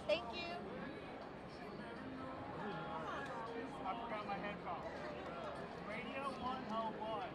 Thank you. I forgot my headphones. Radio 101.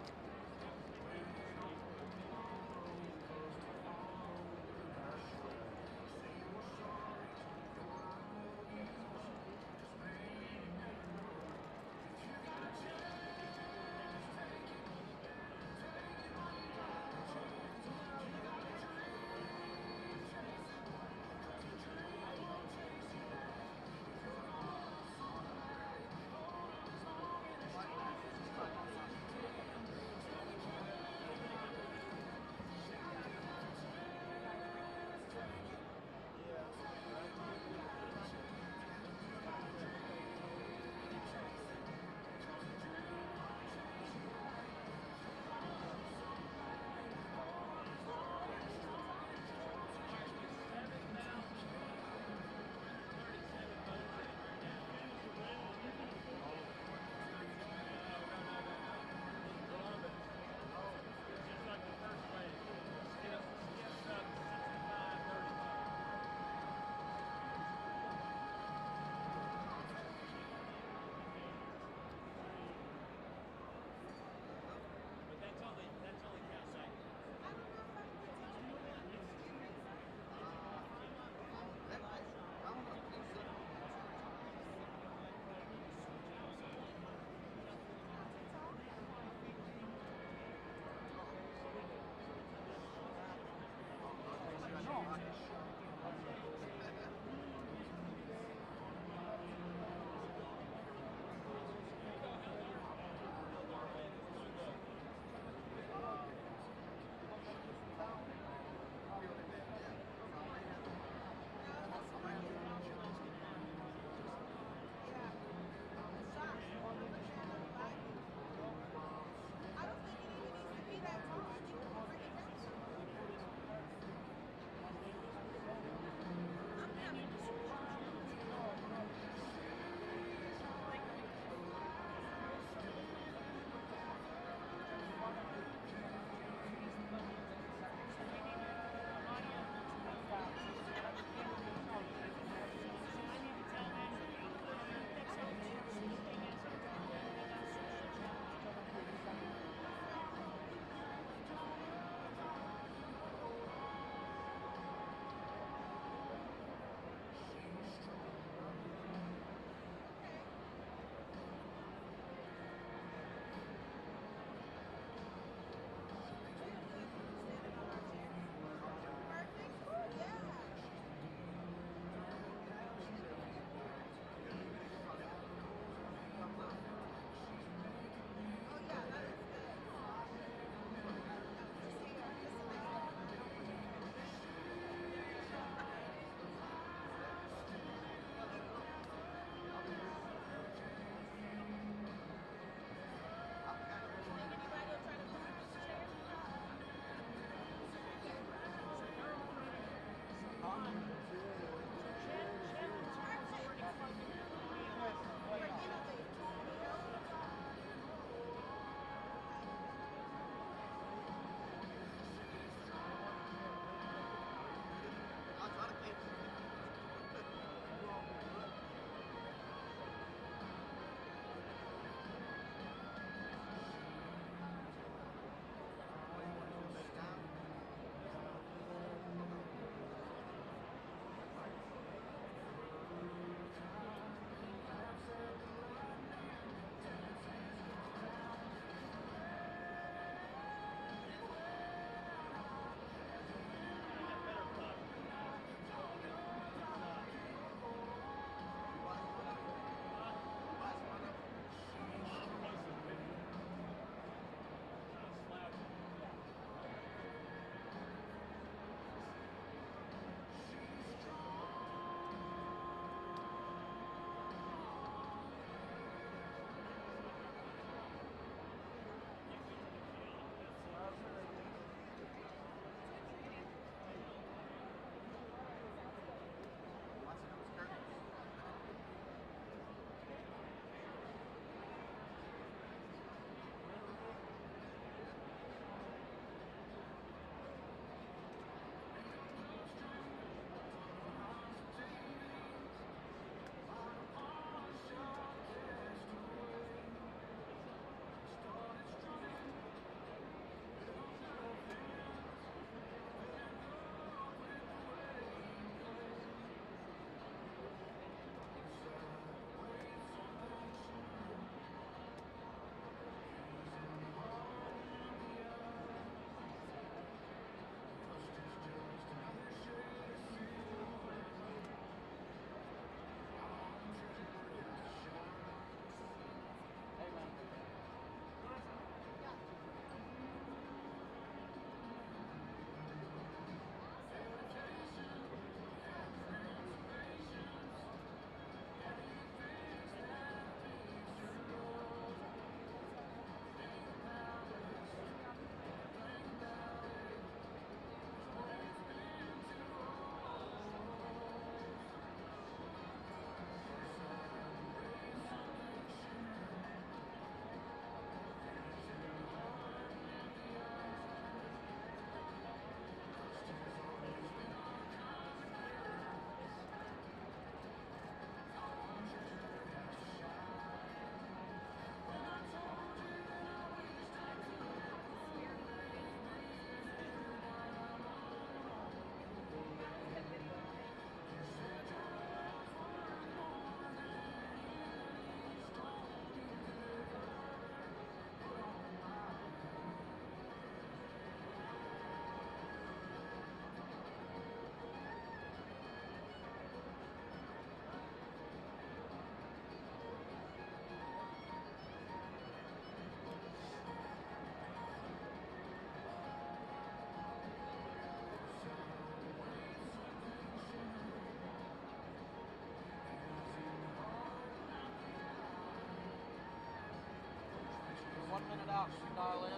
dial in.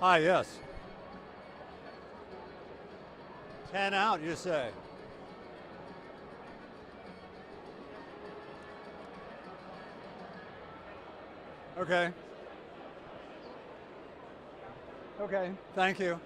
Hi, yes. 10 out, you say? Okay. Okay, thank you.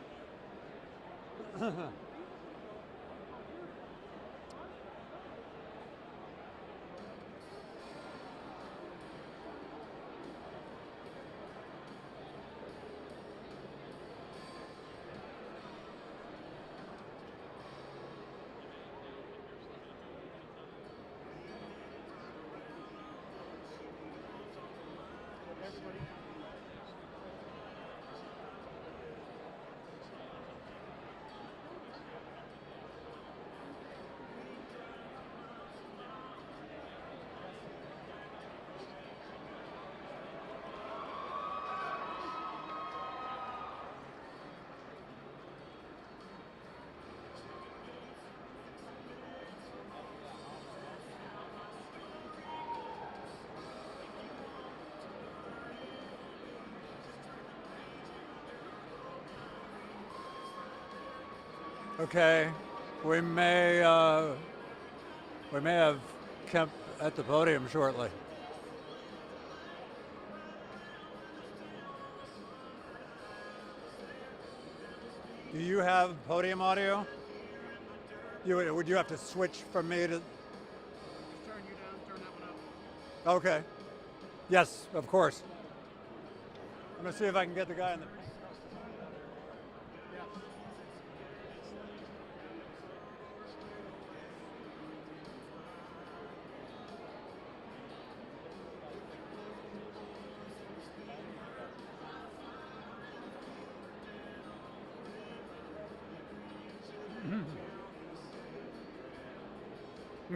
Okay, we may have Kemp at the podium shortly. Do you have podium audio? Would you have to switch from me to? Turn you down, turn that one up. Okay. Yes, of course. I'm gonna see if I can get the guy in the.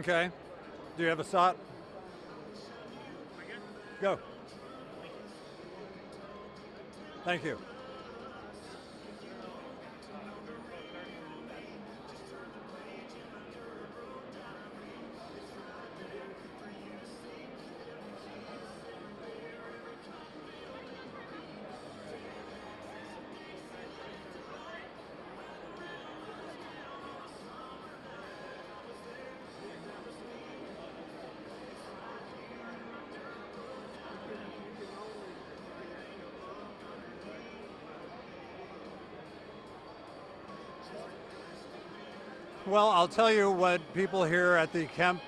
Okay. Do you have a shot? Go. Thank you. Well, I'll tell you what people here at the Kemp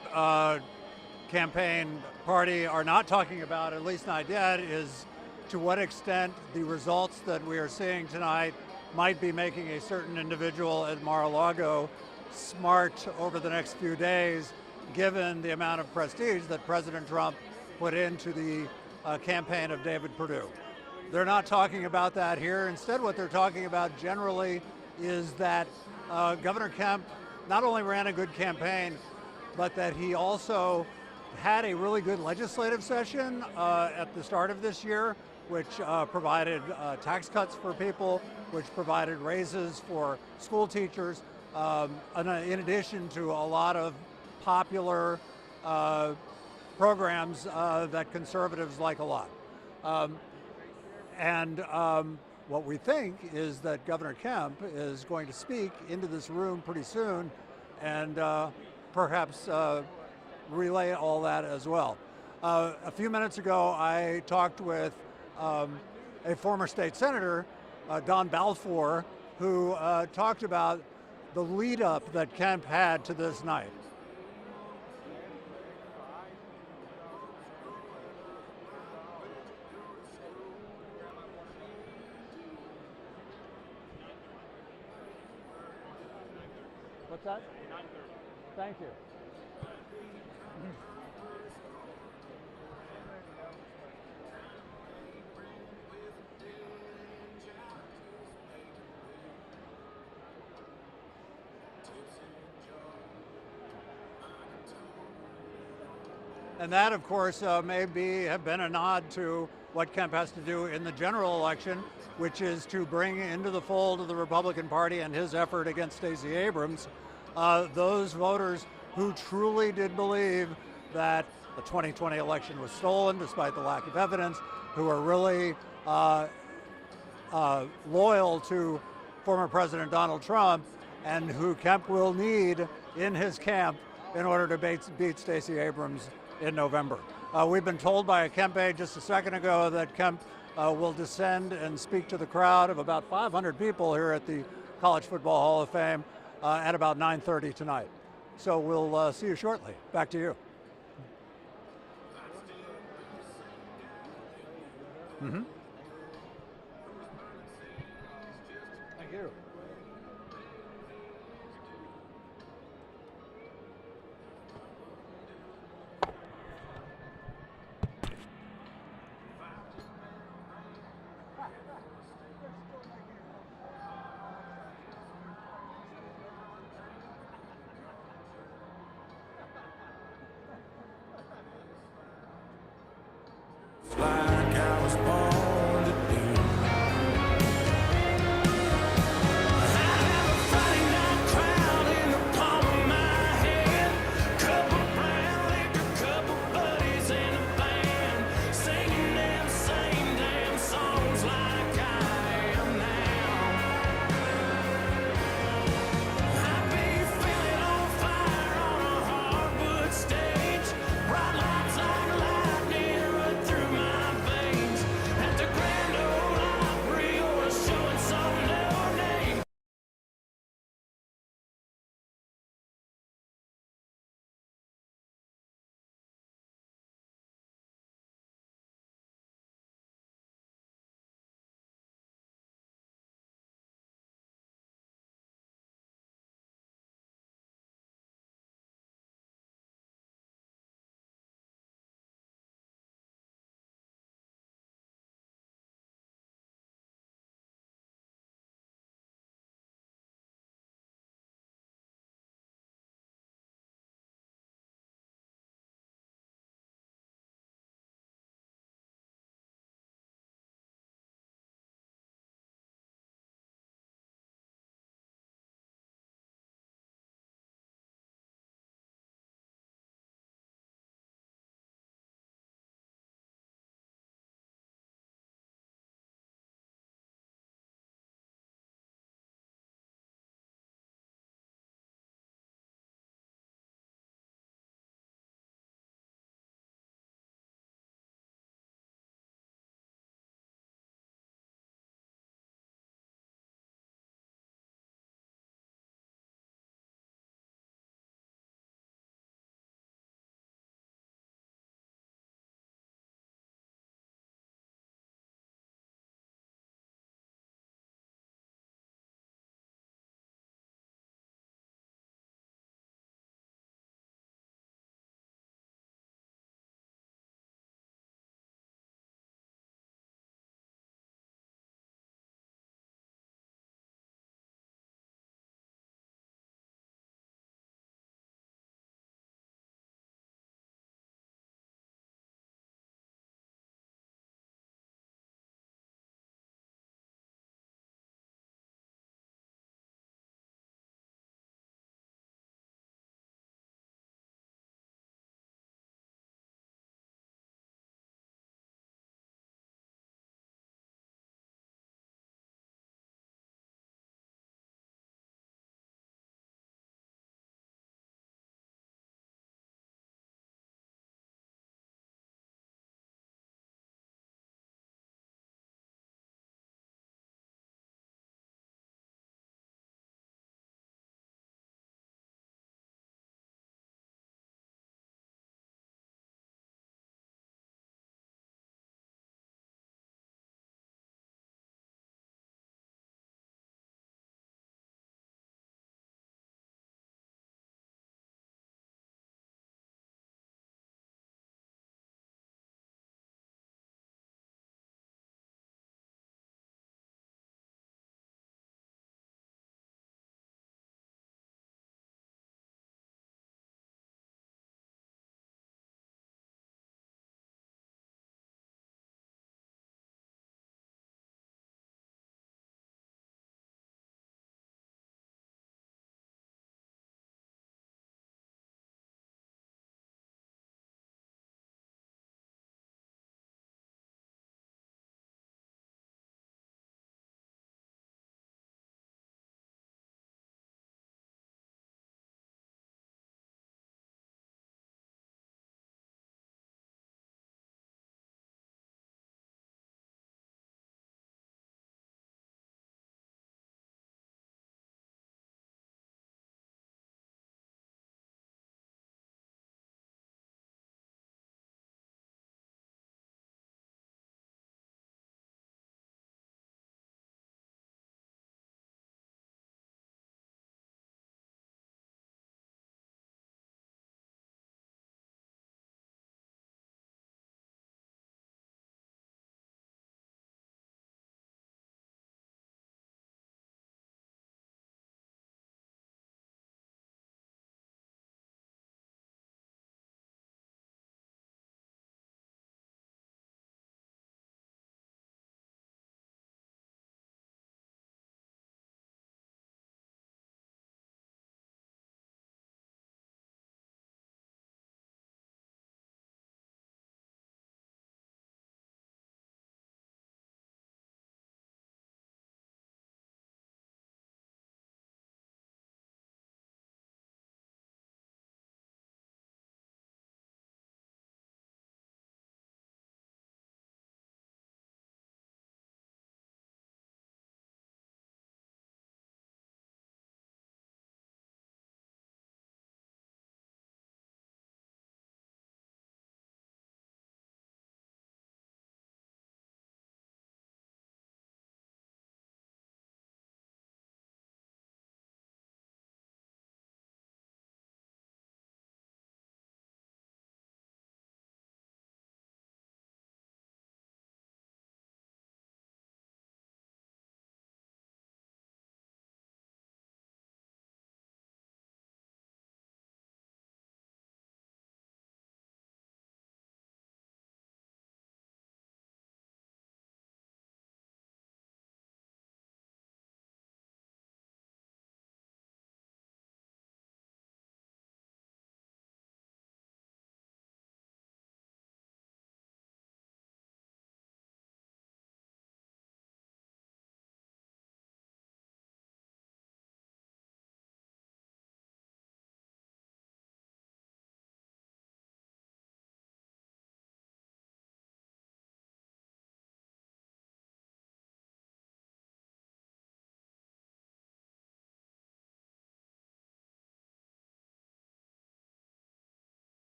campaign party are not talking about, at least not yet, is to what extent the results that we are seeing tonight might be making a certain individual at Mar-a-Lago smart over the next few days, given the amount of prestige that President Trump put into the campaign of David Perdue. They're not talking about that here. Instead, what they're talking about generally is that Governor Kemp not only ran a good campaign, but that he also had a really good legislative session at the start of this year, which provided tax cuts for people, which provided raises for school teachers, in addition to a lot of popular programs that conservatives like a lot. What we think is that Governor Kemp is going to speak into this room pretty soon and perhaps relay all that as well. A few minutes ago, I talked with a former state senator, Don Balfour, who talked about the lead up that Kemp had to this night. What's that? 9:30. Thank you. And that, of course, have been a nod to what Kemp has to do in the general election, which is to bring into the fold of the Republican Party and his effort against Stacey Abrams those voters who truly did believe that the 2020 election was stolen despite the lack of evidence, who are really loyal to former President Donald Trump, and who Kemp will need in his camp in order to beat Stacey Abrams in November. We've been told by a Kemp aide just a second ago that Kemp will descend and speak to the crowd of about 500 people here at the College Football Hall of Fame at about 9:30 tonight. So we'll see you shortly. Back to you. Mm-hmm. Thank you. Like I was born.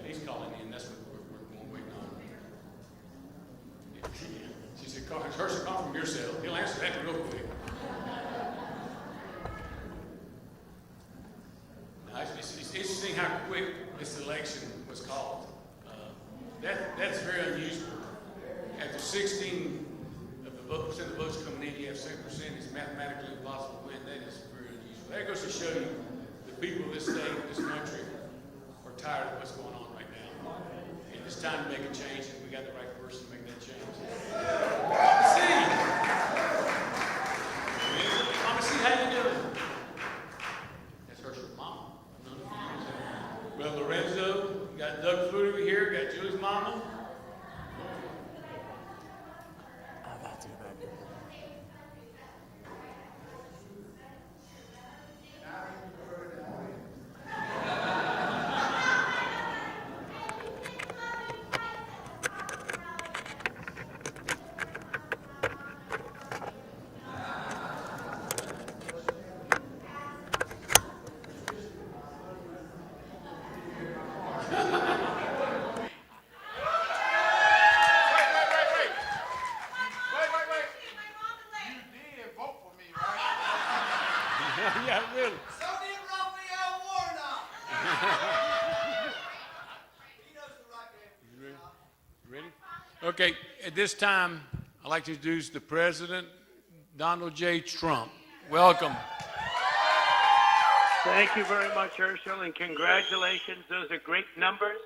He's calling in. That's what we're waiting on. Yeah. She said, Herschel, call from your cell. He'll answer that real quick. It's interesting how quick this election was called. That's very unusual. After 16 of the percent of the votes coming in, you have 7%. It's mathematically impossible to win. That is very unusual. That goes to show you the people of this state, this country, are tired of what's going on right now. And it's time to make a change, and we got the right person to make that change. Mama C. Mama C, how you doing? That's Herschel's mama. Well, Lorenzo, got Doug Flutie over here, got Julie's mama. Yeah, really. So did Raphael Warnock. He knows the right name. Ready? Okay, at this time, I'd like to introduce the President, Donald J. Trump. Welcome. Thank you very much, Herschel, and congratulations. Those are great numbers.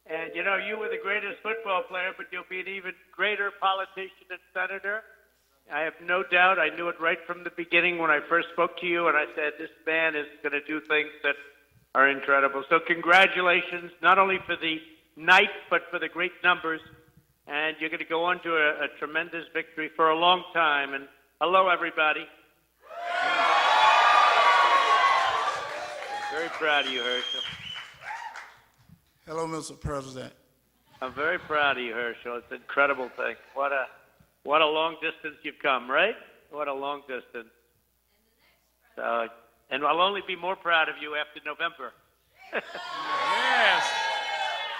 And, you know, you were the greatest football player, but you'll be an even greater politician and senator. I have no doubt. I knew it right from the beginning when I first spoke to you, and I said, this man is going to do things that are incredible. So congratulations, not only for the night, but for the great numbers. And you're going to go on to a tremendous victory for a long time. And hello, everybody. Very proud of you, Herschel. Hello, Mr. President. I'm very proud of you, Herschel. It's an incredible thing. What a long distance you've come, right? What a long distance. And I'll only be more proud of you after November. Yes.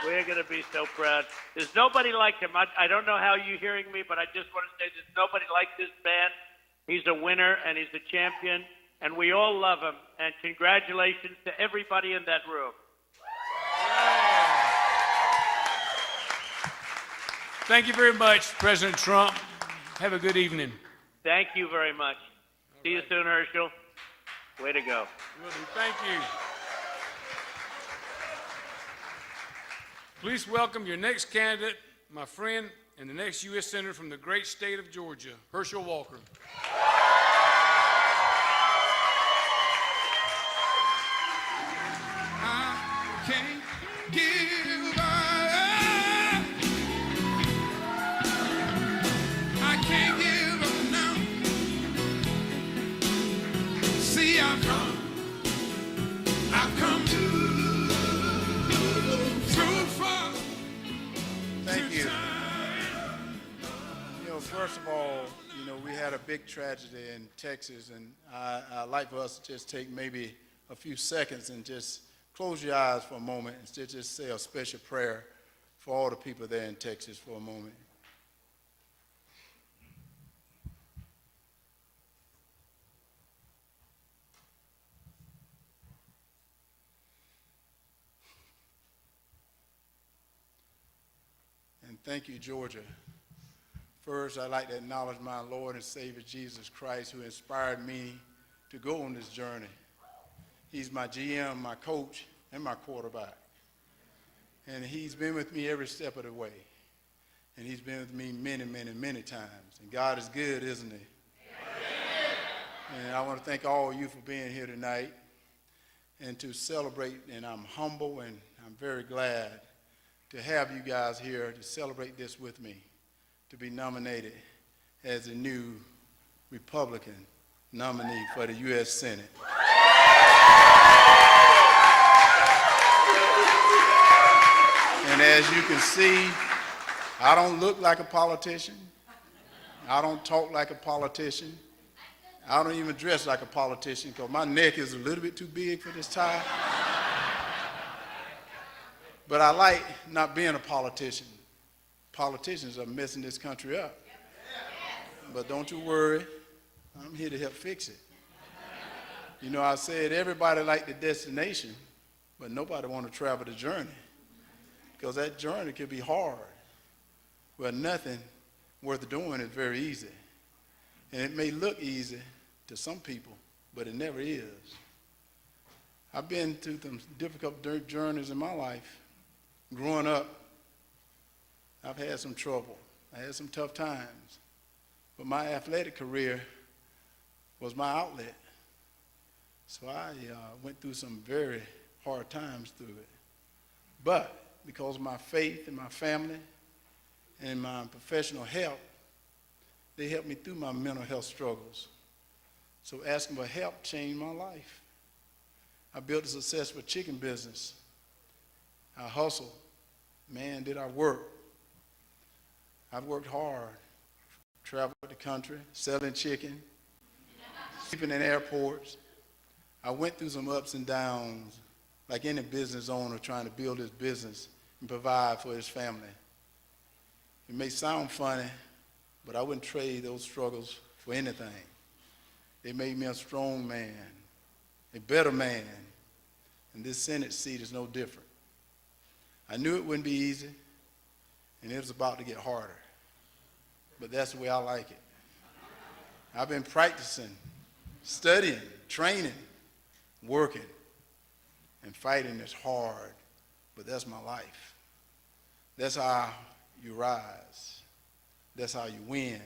We're going to be so proud. There's nobody like him. I don't know how you're hearing me, but I just want to say there's nobody like this man. He's a winner, and he's a champion, and we all love him. And congratulations to everybody in that room. Thank you very much, President Trump. Have a good evening. Thank you very much. See you soon, Herschel. Way to go. Thank you. Please welcome your next candidate, my friend, and the next U.S. Senator from the great state of Georgia, Herschel Walker. I can't give up. I can't give up now. See, I've come through far. Thank you. You know, first of all, you know, we had a big tragedy in Texas, and I'd like for us to just take maybe a few seconds and just close your eyes for a moment and just say a special prayer for all the people there in Texas for a moment. And thank you, Georgia. First, I'd like to acknowledge my Lord and Savior Jesus Christ, who inspired me to go on this journey. He's my GM, my coach, and my quarterback. And he's been with me every step of the way. And he's been with me many, many, many times. And God is good, isn't he? Amen. And I want to thank all of you for being here tonight and to celebrate. And I'm humble and I'm very glad to have you guys here to celebrate this with me, to be nominated as a new Republican nominee for the U.S. Senate. And as you can see, I don't look like a politician. I don't talk like a politician. I don't even dress like a politician because my neck is a little bit too big for this tie. But I like not being a politician. Politicians are messing this country up. But don't you worry, I'm here to help fix it. You know, I said everybody like the destination, but nobody want to travel the journey because that journey can be hard. Well, nothing worth doing is very easy. And it may look easy to some people, but it never is. I've been through some difficult journeys in my life. Growing up, I've had some trouble. I had some tough times. But my athletic career was my outlet. So I went through some very hard times through it. But because of my faith and my family and my professional help, they helped me through my mental health struggles. So asking for help changed my life. I built a successful chicken business. I hustled. Man, did I work. I've worked hard. Traveled the country, selling chicken, sleeping in airports. I went through some ups and downs, like any business owner trying to build his business and provide for his family. It may sound funny, but I wouldn't trade those struggles for anything. They made me a strong man, a better man, and this Senate seat is no different. I knew it wouldn't be easy, and it was about to get harder, but that's the way I like it. I've been practicing, studying, training, working, and fighting is hard, but that's my life. That's how you rise. That's how you win.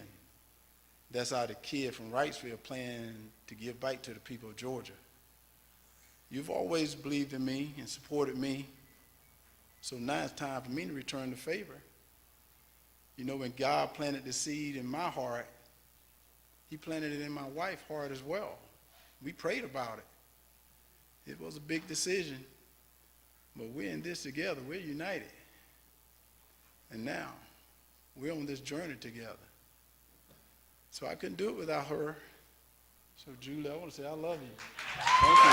That's how the kid from Wrightsville planned to give back to the people of Georgia. You've always believed in me and supported me, so now it's time for me to return the favor. You know, when God planted the seed in my heart, he planted it in my wife's heart as well. We prayed about it. It was a big decision, but we're in this together. We're united. And now, we're on this journey together. So I couldn't do it without her. So Julie, I want to say I love you. Thank you.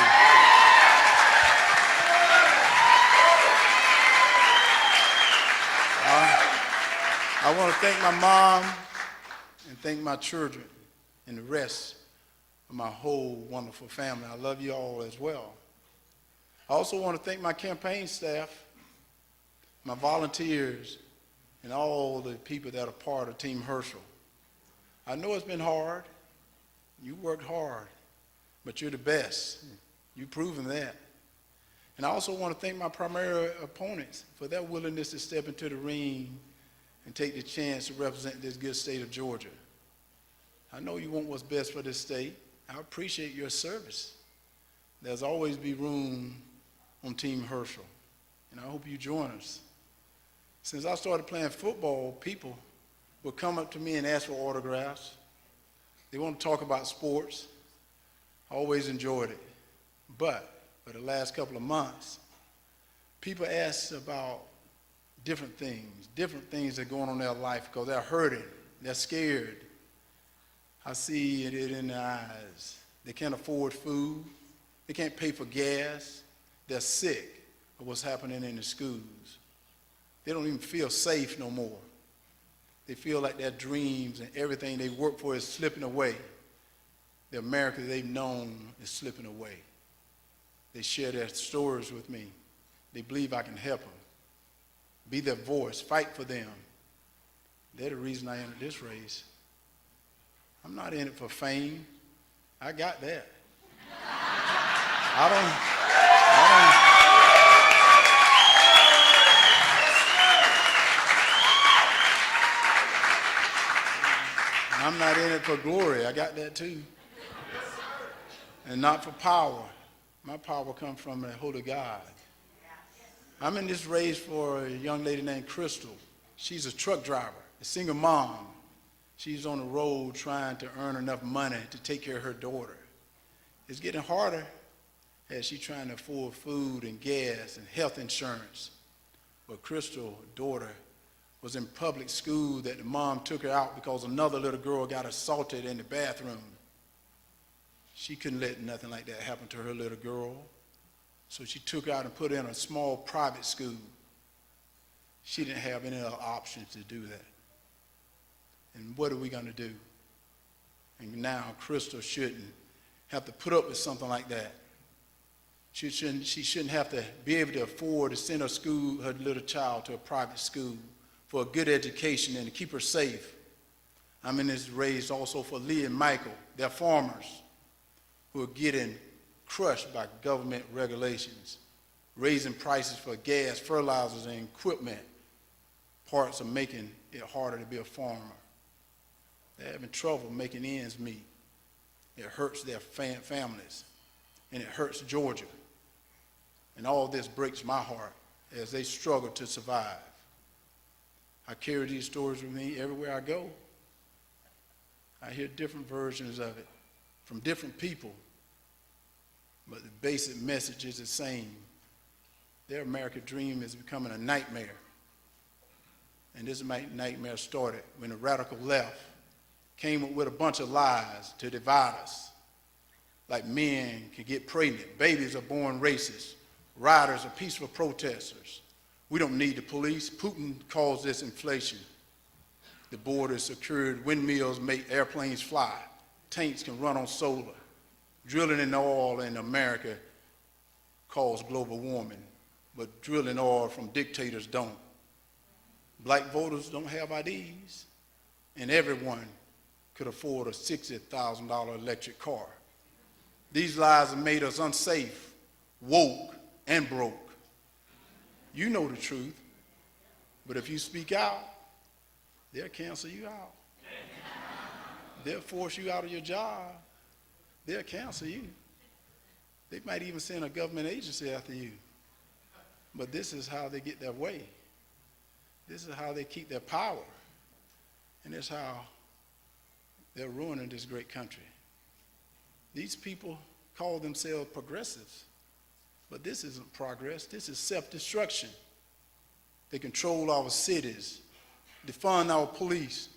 I want to thank my mom and thank my children and the rest of my whole wonderful family. I love you all as well. I also want to thank my campaign staff, my volunteers, and all the people that are part of Team Herschel. I know it's been hard. You worked hard, but you're the best. You've proven that. And I also want to thank my primary opponents for their willingness to step into the ring and take the chance to represent this good state of Georgia. I know you want what's best for this state. I appreciate your service. There's always be room on Team Herschel, and I hope you join us. Since I started playing football, people would come up to me and ask for autographs. They want to talk about sports. I always enjoyed it. But for the last couple of months, people ask about different things that are going on in their life because they're hurting, they're scared. I see it in their eyes. They can't afford food. They can't pay for gas. They're sick of what's happening in the schools. They don't even feel safe no more. They feel like their dreams and everything they work for is slipping away. The America they've known is slipping away. They share their stories with me. They believe I can help them. Be their voice, fight for them. They're the reason I entered this race. I'm not in it for fame. I got that. I'm not in it for glory. I got that too. And not for power. My power comes from the Holy God. I'm in this race for a young lady named Crystal. She's a truck driver, a single mom. She's on the road trying to earn enough money to take care of her daughter. It's getting harder as she's trying to afford food and gas and health insurance. But Crystal's daughter was in public school that the mom took her out because another little girl got assaulted in the bathroom. She couldn't let nothing like that happen to her little girl. So she took her out and put her in a small private school. She didn't have any other options to do that. And what are we going to do? And now Crystal shouldn't have to put up with something like that. She shouldn't have to be able to afford to send her little child to a private school for a good education and to keep her safe. I mean, it's raised also for Lee and Michael. They're farmers who are getting crushed by government regulations, raising prices for gas, fertilizers, and equipment. Parts are making it harder to be a farmer. They're having trouble making ends meet. It hurts their families, and it hurts Georgia. And all this breaks my heart as they struggle to survive. I carry these stories with me everywhere I go. I hear different versions of it from different people, but the basic message is the same. Their American dream is becoming a nightmare. And this nightmare started when the radical left came up with a bunch of lies to divide us. Like men can get pregnant, babies are born racist, rioters are peaceful protesters. We don't need the police. Putin caused this inflation. The border is secured, windmills make airplanes fly, tanks can run on solar. Drilling in oil in America caused global warming, but drilling oil from dictators don't. Black voters don't have IDs, and everyone could afford a $60,000 electric car. These lies have made us unsafe, woke, and broke. You know the truth, but if you speak out, they'll cancel you out. They'll force you out of your job. They'll cancel you. They might even send a government agency after you. But this is how they get their way. This is how they keep their power. And it's how they're ruining this great country. These people call themselves progressives, but this isn't progress. This is self-destruction. They control our cities, defund our police.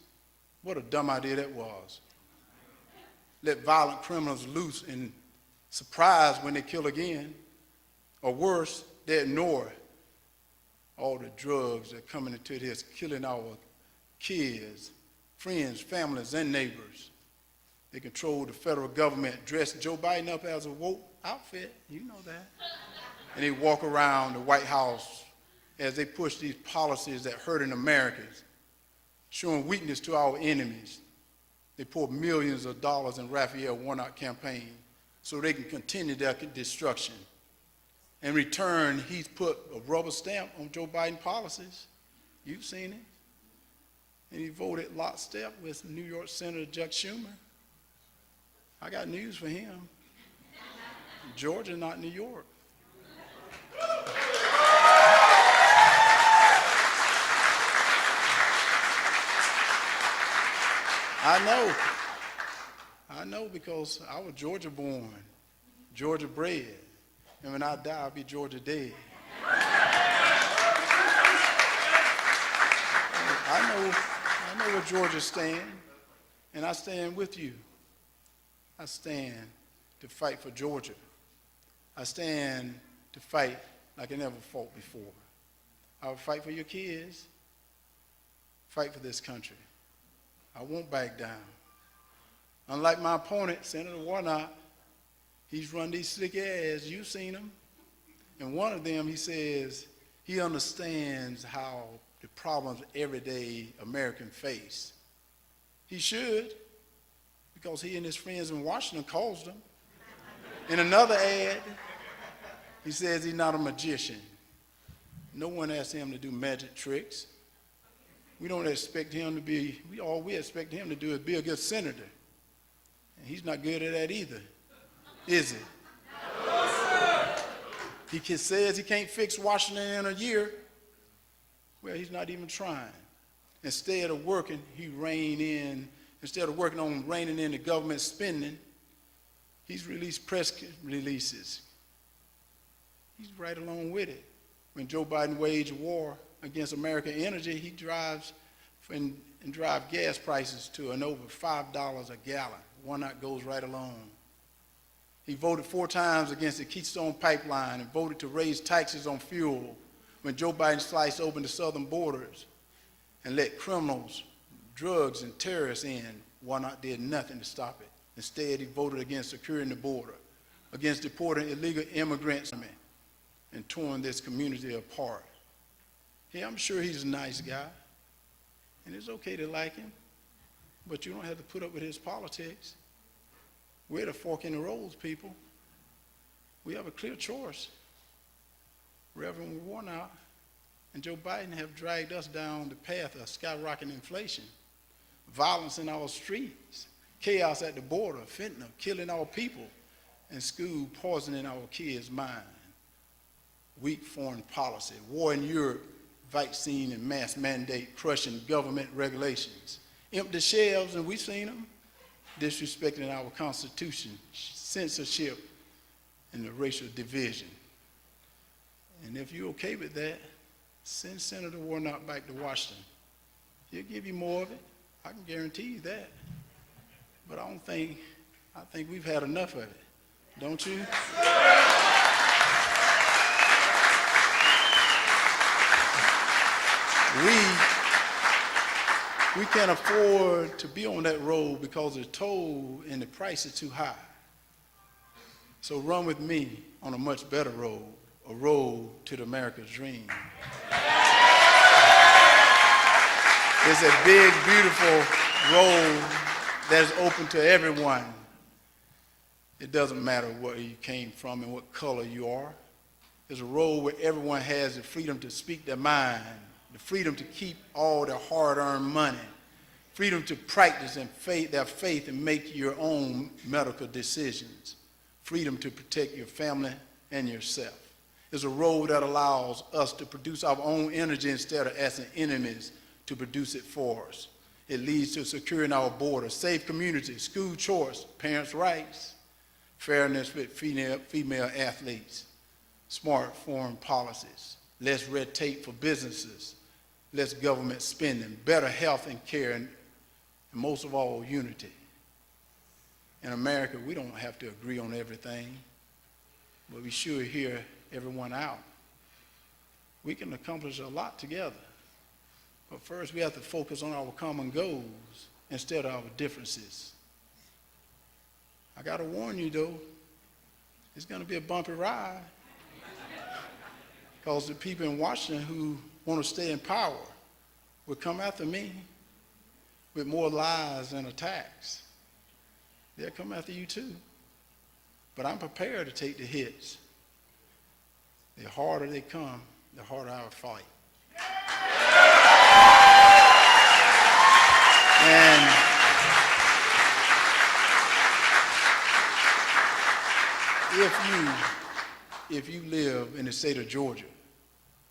What a dumb idea that was. Let violent criminals loose and surprise when they kill again. Or worse, they ignore all the drugs that are coming into this, killing our kids, friends, families, and neighbors. They control the federal government, dress Joe Biden up as a woke outfit, you know that. And they walk around the White House as they push these policies that hurting Americans, showing weakness to our enemies. They pour millions of dollars in Raphael Warnock campaign so they can continue their destruction. In return, he's put a rubber stamp on Joe Biden policies. You've seen it. And he voted lockstep with New York Senator Chuck Schumer. I got news for him. Georgia, not New York. I know because I was Georgia born, Georgia bred, and when I die, I'll be Georgia dead. I know where Georgia stands, and I stand with you. I stand to fight for Georgia. I stand to fight like I never fought before. I will fight for your kids, fight for this country. I won't back down. Unlike my opponent, Senator Warnock, he's run these slick ads, you've seen him. And one of them, he says he understands how the problems everyday Americans face. He should, because he and his friends in Washington caused them. In another ad, he says he's not a magician. No one asked him to do magic tricks. We don't expect him to be, all we expect him to do is be a good senator. And he's not good at that either, is he? He says he can't fix Washington in a year. Well, he's not even trying. Instead of working on reining in the government spending, he's released press releases. He's right along with it. When Joe Biden waged war against American energy, he drives gas prices to an over $5 a gallon. Warnock goes right along. He voted 4 times against the Keystone Pipeline and voted to raise taxes on fuel when Joe Biden sliced open the southern borders and let criminals, drugs, and terrorists in. Warnock did nothing to stop it. Instead, he voted against securing the border, against deporting illegal immigrants and torn this community apart. Hey, I'm sure he's a nice guy, and it's okay to like him, but you don't have to put up with his politics. We're at a fork in the roads, people. We have a clear choice. Reverend Warnock and Joe Biden have dragged us down the path of skyrocketing inflation, violence in our streets, chaos at the border, fentanyl, killing our people, and school poisoning our kids' mind. Weak foreign policy, war in Europe, vaccine and mask mandate crushing government regulations, empty shelves, and we've seen them, disrespecting our Constitution, censorship, and the racial division. And if you're okay with that, send Senator Warnock back to Washington. He'll give you more of it. I can guarantee you that. But I think we've had enough of it. Don't you? We can't afford to be on that road because the toll and the price is too high. So run with me on a much better road, a road to the America's dream. It's a big, beautiful road that's open to everyone. It doesn't matter where you came from and what color you are. It's a road where everyone has the freedom to speak their mind, the freedom to keep all their hard-earned money, freedom to practice and their faith and make your own medical decisions, freedom to protect your family and yourself. It's a road that allows us to produce our own energy instead of asking enemies to produce it for us. It leads to securing our borders, safe communities, school choice, parents' rights, fairness with female athletes, smart foreign policies, less red tape for businesses, less government spending, better health and care, and most of all, unity. In America, we don't have to agree on everything, but we sure hear everyone out. We can accomplish a lot together. But first, we have to focus on our common goals instead of our differences. I got to warn you, though, it's going to be a bumpy ride because the people in Washington who want to stay in power will come after me with more lies and attacks. They'll come after you, too. But I'm prepared to take the hits. The harder they come, the harder I will fight. And if you live in the state of Georgia,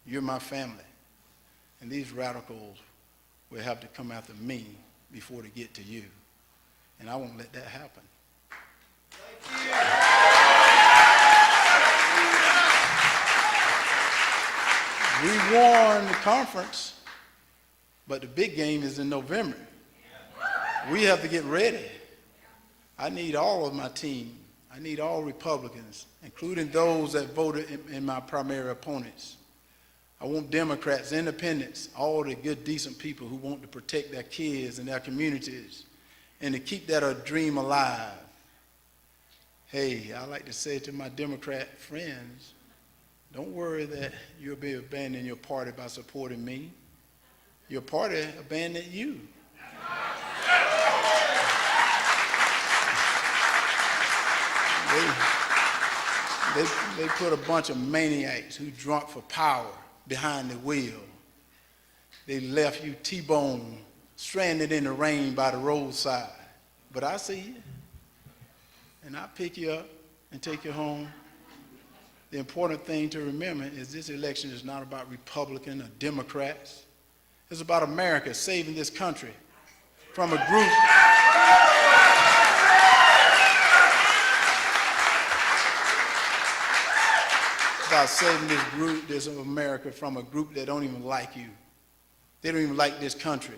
you're my family. And these radicals will have to come after me before they get to you. And I won't let that happen. We won the conference, but the big game is in November. We have to get ready. I need all of my team. I need all Republicans, including those that voted in my primary opponents. I want Democrats, independents, all the good, decent people who want to protect their kids and their communities and to keep that dream alive. Hey, I like to say to my Democrat friends, don't worry that you'll be abandoning your party by supporting me. Your party abandoned you. They put a bunch of maniacs who drunk for power behind the wheel. They left you T-bone, stranded in the rain by the roadside. But I see you, and I pick you up and take you home. The important thing to remember is this election is not about Republicans or Democrats. It's about America saving this country from a group about saving this America from a group that don't even like you. They don't even like this country.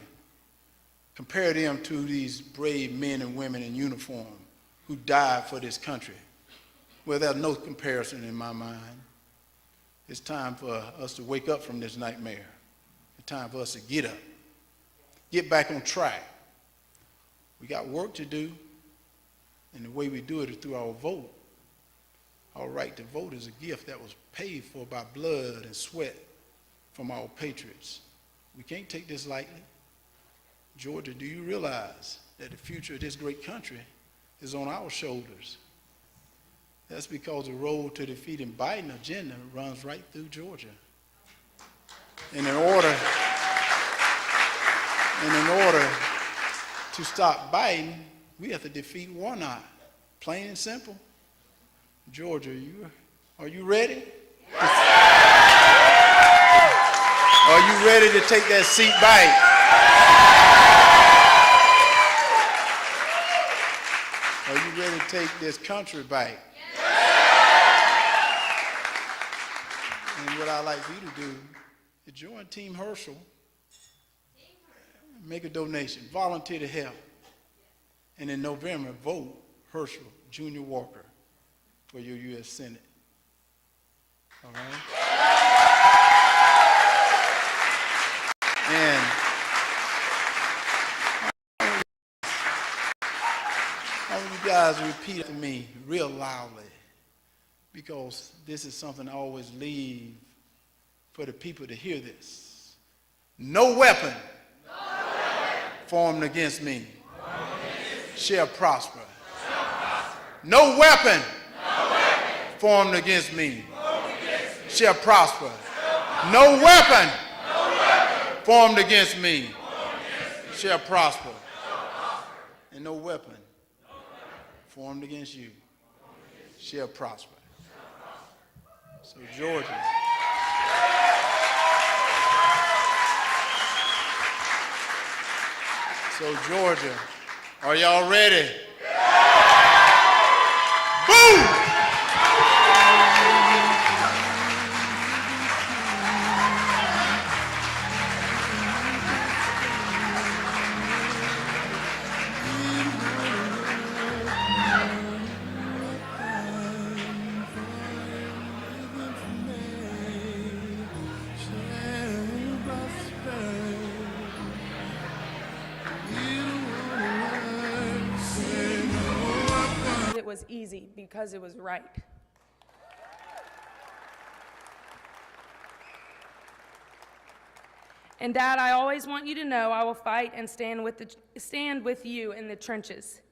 Compare them to these brave men and women in uniform who died for this country. Well, there's no comparison in my mind. It's time for us to wake up from this nightmare. It's time for us to get up, get back on track. We got work to do, and the way we do it is through our vote. Our right to vote is a gift that was paid for by blood and sweat from our patriots. We can't take this lightly. Georgia, do you realize that the future of this great country is on our shoulders? That's because the road to defeating Biden's agenda runs right through Georgia. And in order to stop Biden, we have to defeat Warnock. Plain and simple. Georgia, are you ready? Are you ready to take that seat back? Are you ready to take this country back? And what I'd like for you to do is join Team Herschel, make a donation, volunteer to help, and in November, vote Herschel Jr. Walker for your U.S. Senate. All right? And I want you guys to repeat to me real loudly, because this is something I always leave for the people to hear this. No weapon formed against me shall prosper. No weapon formed against me shall prosper. No weapon formed against me shall prosper. And no weapon formed against you shall prosper. So Georgia, are y'all ready? Boom! It was easy because it was right. And Dad, I always want you to know I will fight and stand with you in the trenches.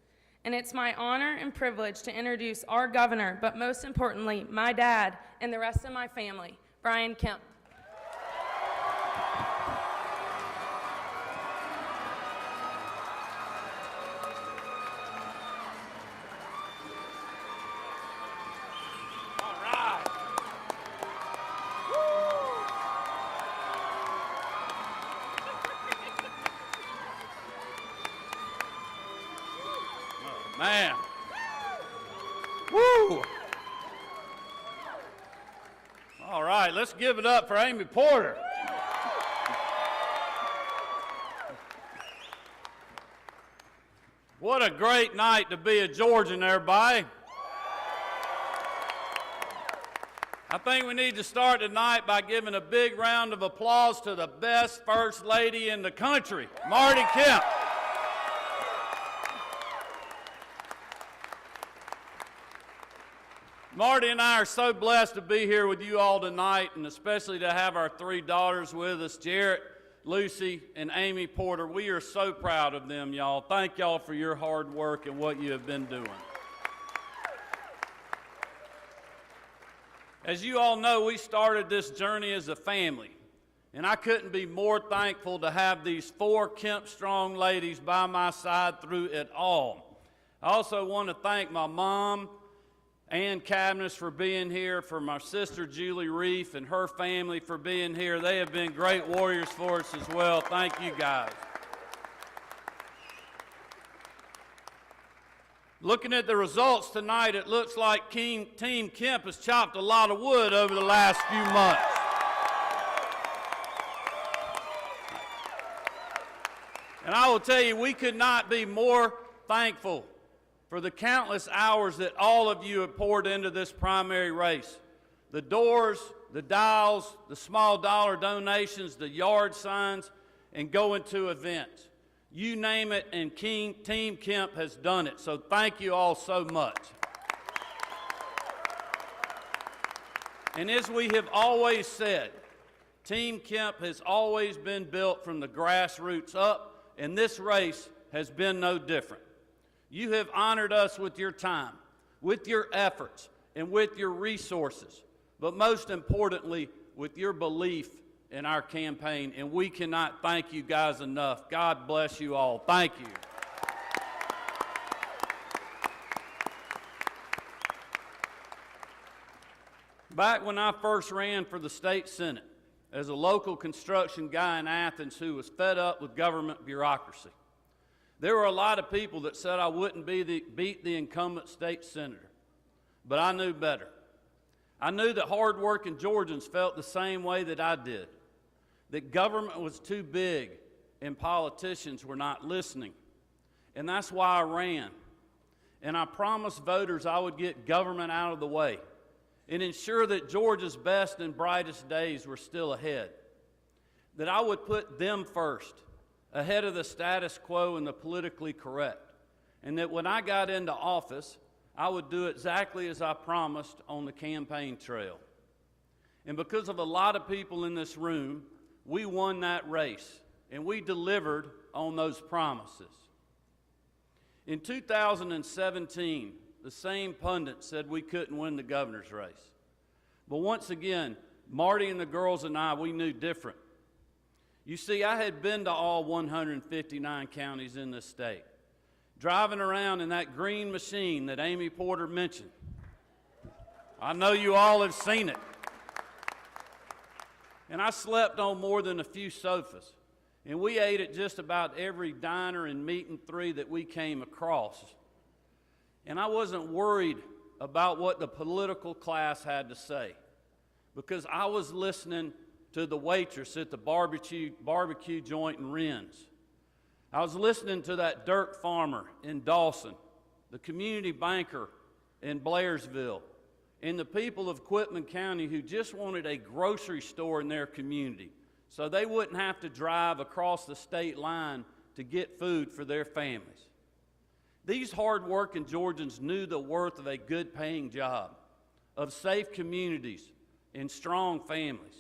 And it's my honor and privilege to introduce our governor, but most importantly, my dad and the rest of my family, Brian Kemp. Man. Woo! All right, let's give it up for Amy Porter. What a great night to be a Georgian, everybody. I think we need to start tonight by giving a big round of applause to the best First Lady in the country, Marty Kemp. Marty and I are so blessed to be here with you all tonight, and especially to have our three daughters with us, Jarrett, Lucy, and Amy Porter. We are so proud of them, y'all. Thank y'all for your hard work and what you have been doing. As you all know, we started this journey as a family, and I couldn't be more thankful to have these four Kemp Strong ladies by my side through it all. I also want to thank my mom, Ann Cabness, for being here, for my sister Julie Reef and her family for being here. They have been great warriors for us as well. Thank you guys. Looking at the results tonight, it looks like Team Kemp has chopped a lot of wood over the last few months. And I will tell you, we could not be more thankful for the countless hours that all of you have poured into this primary race. The doors, the dials, the small dollar donations, the yard signs, and going to events. You name it, and Team Kemp has done it. So thank you all so much. And as we have always said, Team Kemp has always been built from the grassroots up, and this race has been no different. You have honored us with your time, with your efforts, and with your resources, but most importantly, with your belief in our campaign, and we cannot thank you guys enough. God bless you all. Thank you. Back when I first ran for the state senate as a local construction guy in Athens who was fed up with government bureaucracy, there were a lot of people that said I wouldn't beat the incumbent state senator, but I knew better. I knew that hard-working Georgians felt the same way that I did, that government was too big and politicians were not listening. And that's why I ran. And I promised voters I would get government out of the way and ensure that Georgia's best and brightest days were still ahead, that I would put them first, ahead of the status quo and the politically correct, and that when I got into office, I would do exactly as I promised on the campaign trail. And because of a lot of people in this room, we won that race, and we delivered on those promises. In 2017, the same pundit said we couldn't win the governor's race. But once again, Marty and the girls and I, we knew different. You see, I had been to all 159 counties in this state, driving around in that green machine that Amy Porter mentioned. I know you all have seen it. And I slept on more than a few sofas. And we ate at just about every diner and meat and three that we came across. And I wasn't worried about what the political class had to say, because I was listening to the waitress at the barbecue joint in Rennes. I was listening to that dirt farmer in Dawson, the community banker in Blairsville, and the people of Quitman County who just wanted a grocery store in their community so they wouldn't have to drive across the state line to get food for their families. These hard-working Georgians knew the worth of a good-paying job, of safe communities and strong families.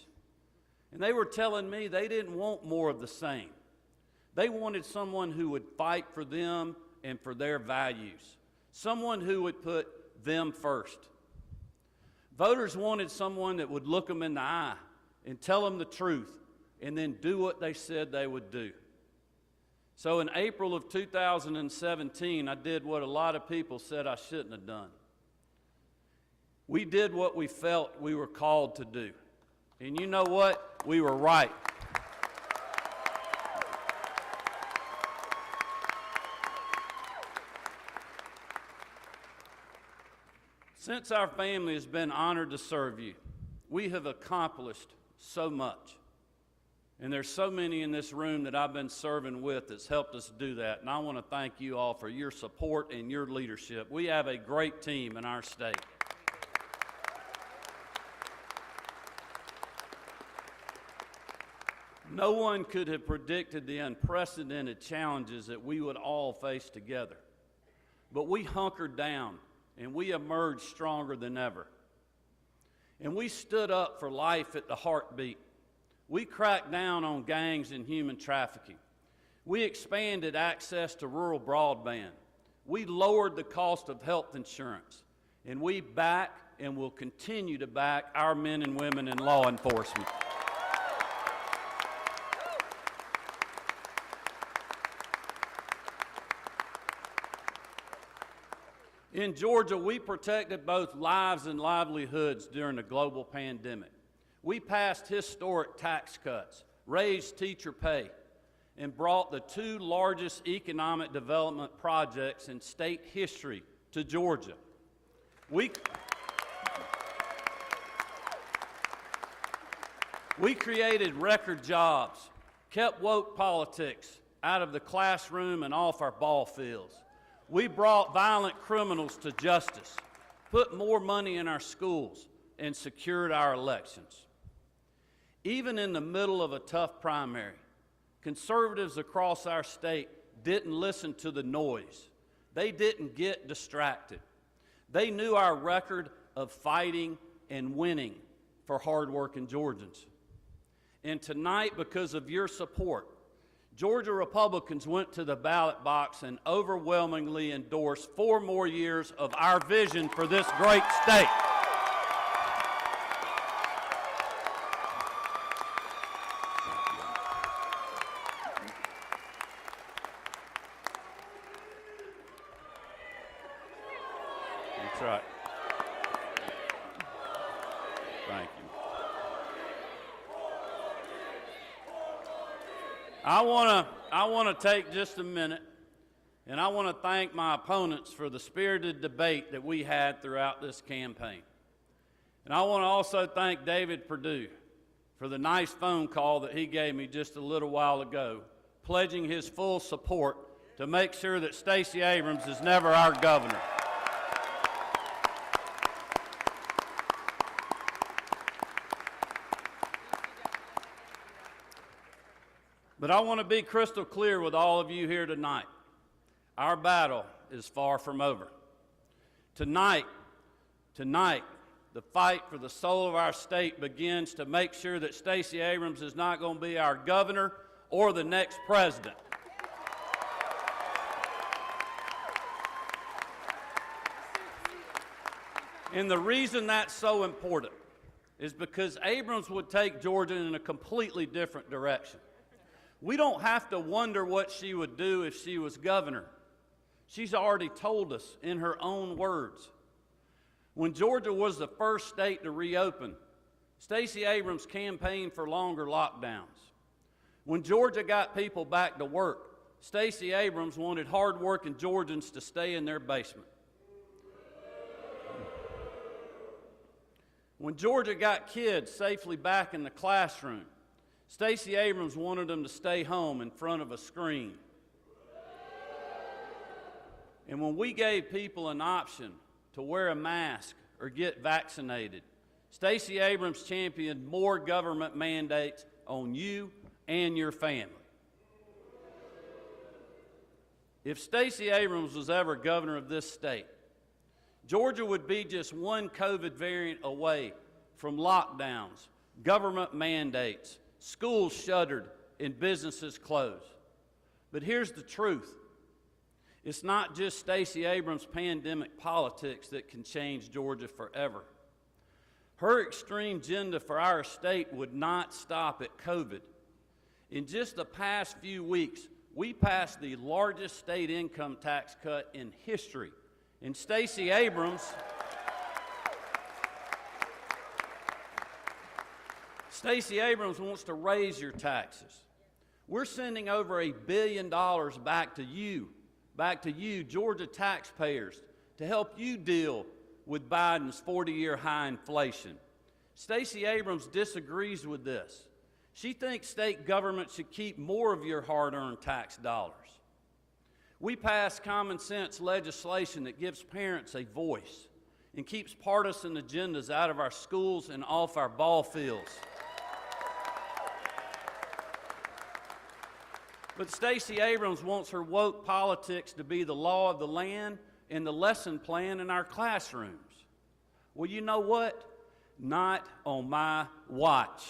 And they were telling me they didn't want more of the same. They wanted someone who would fight for them and for their values, someone who would put them first. Voters wanted someone that would look them in the eye and tell them the truth and then do what they said they would do. So in April of 2017, I did what a lot of people said I shouldn't have done. We did what we felt we were called to do. And you know what? We were right. Since our family has been honored to serve you, we have accomplished so much. And there's so many in this room that I've been serving with that's helped us do that. And I want to thank you all for your support and your leadership. We have a great team in our state. No one could have predicted the unprecedented challenges that we would all face together. But we hunkered down and we emerged stronger than ever. And we stood up for life at the heartbeat. We cracked down on gangs and human trafficking. We expanded access to rural broadband. We lowered the cost of health insurance. And we back and will continue to back our men and women in law enforcement. In Georgia, we protected both lives and livelihoods during the global pandemic. We passed historic tax cuts, raised teacher pay, and brought the two largest economic development projects in state history to Georgia. We created record jobs, kept woke politics out of the classroom and off our ball fields. We brought violent criminals to justice, put more money in our schools, and secured our elections. Even in the middle of a tough primary, conservatives across our state didn't listen to the noise. They didn't get distracted. They knew our record of fighting and winning for hardworking Georgians. And tonight, because of your support, Georgia Republicans went to the ballot box and overwhelmingly endorsed 4 more years of our vision for this great state. That's right. Thank you. I want to take just a minute, and I want to thank my opponents for the spirited debate that we had throughout this campaign. And I want to also thank David Bourdeaux for the nice phone call that he gave me just a little while ago, pledging his full support to make sure that Stacey Abrams is never our governor. But I want to be crystal clear with all of you here tonight. Our battle is far from over. Tonight, the fight for the soul of our state begins to make sure that Stacey Abrams is not going to be our governor or the next president. And the reason that's so important is because Abrams would take Georgia in a completely different direction. We don't have to wonder what she would do if she was governor. She's already told us in her own words. When Georgia was the first state to reopen, Stacey Abrams campaigned for longer lockdowns. When Georgia got people back to work, Stacey Abrams wanted hard-working Georgians to stay in their basement. When Georgia got kids safely back in the classroom, Stacey Abrams wanted them to stay home in front of a screen. And when we gave people an option to wear a mask or get vaccinated, Stacey Abrams championed more government mandates on you and your family. If Stacey Abrams was ever governor of this state, Georgia would be just one COVID variant away from lockdowns, government mandates, schools shuttered, and businesses closed. But here's the truth. It's not just Stacey Abrams' pandemic politics that can change Georgia forever. Her extreme agenda for our state would not stop at COVID. In just the past few weeks, we passed the largest state income tax cut in history. And Stacey Abrams wants to raise your taxes. We're sending over $1 billion back to you, Georgia taxpayers, to help you deal with Biden's 40-year high inflation. Stacey Abrams disagrees with this. She thinks state government should keep more of your hard-earned tax dollars. We passed common sense legislation that gives parents a voice and keeps partisan agendas out of our schools and off our ball fields. But Stacey Abrams wants her woke politics to be the law of the land and the lesson plan in our classrooms. Well, you know what? Not on my watch.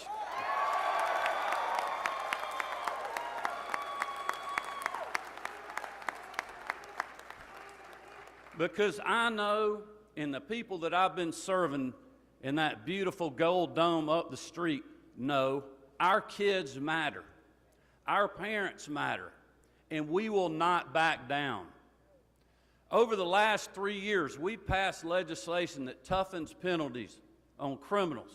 Because I know, and the people that I've been serving in that beautiful gold dome up the street know, our kids matter. Our parents matter, and we will not back down. Over the last 3 years, we've passed legislation that toughens penalties on criminals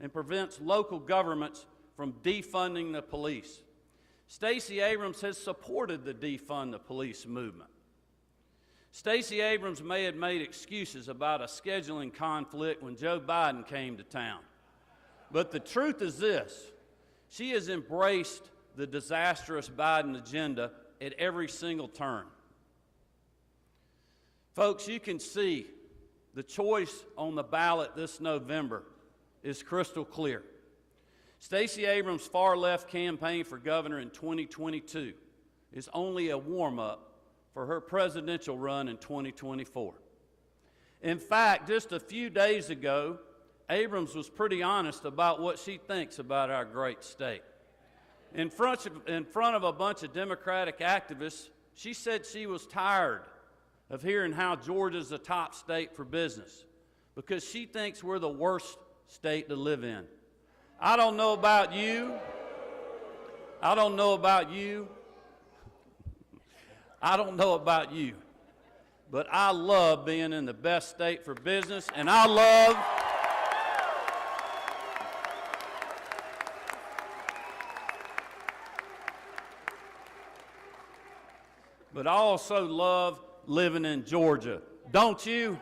and prevents local governments from defunding the police. Stacey Abrams has supported the defund the police movement. Stacey Abrams may have made excuses about a scheduling conflict when Joe Biden came to town. But the truth is this: she has embraced the disastrous Biden agenda at every single turn. Folks, you can see the choice on the ballot this November is crystal clear. Stacey Abrams' far-left campaign for governor in 2022 is only a warm-up for her presidential run in 2024. In fact, just a few days ago, Abrams was pretty honest about what she thinks about our great state. In front of a bunch of Democratic activists, she said she was tired of hearing how Georgia's the top state for business because she thinks we're the worst state to live in. I don't know about you. I don't know about you. I don't know about you. But I love being in the best state for business, and I love but I also love living in Georgia. Don't you?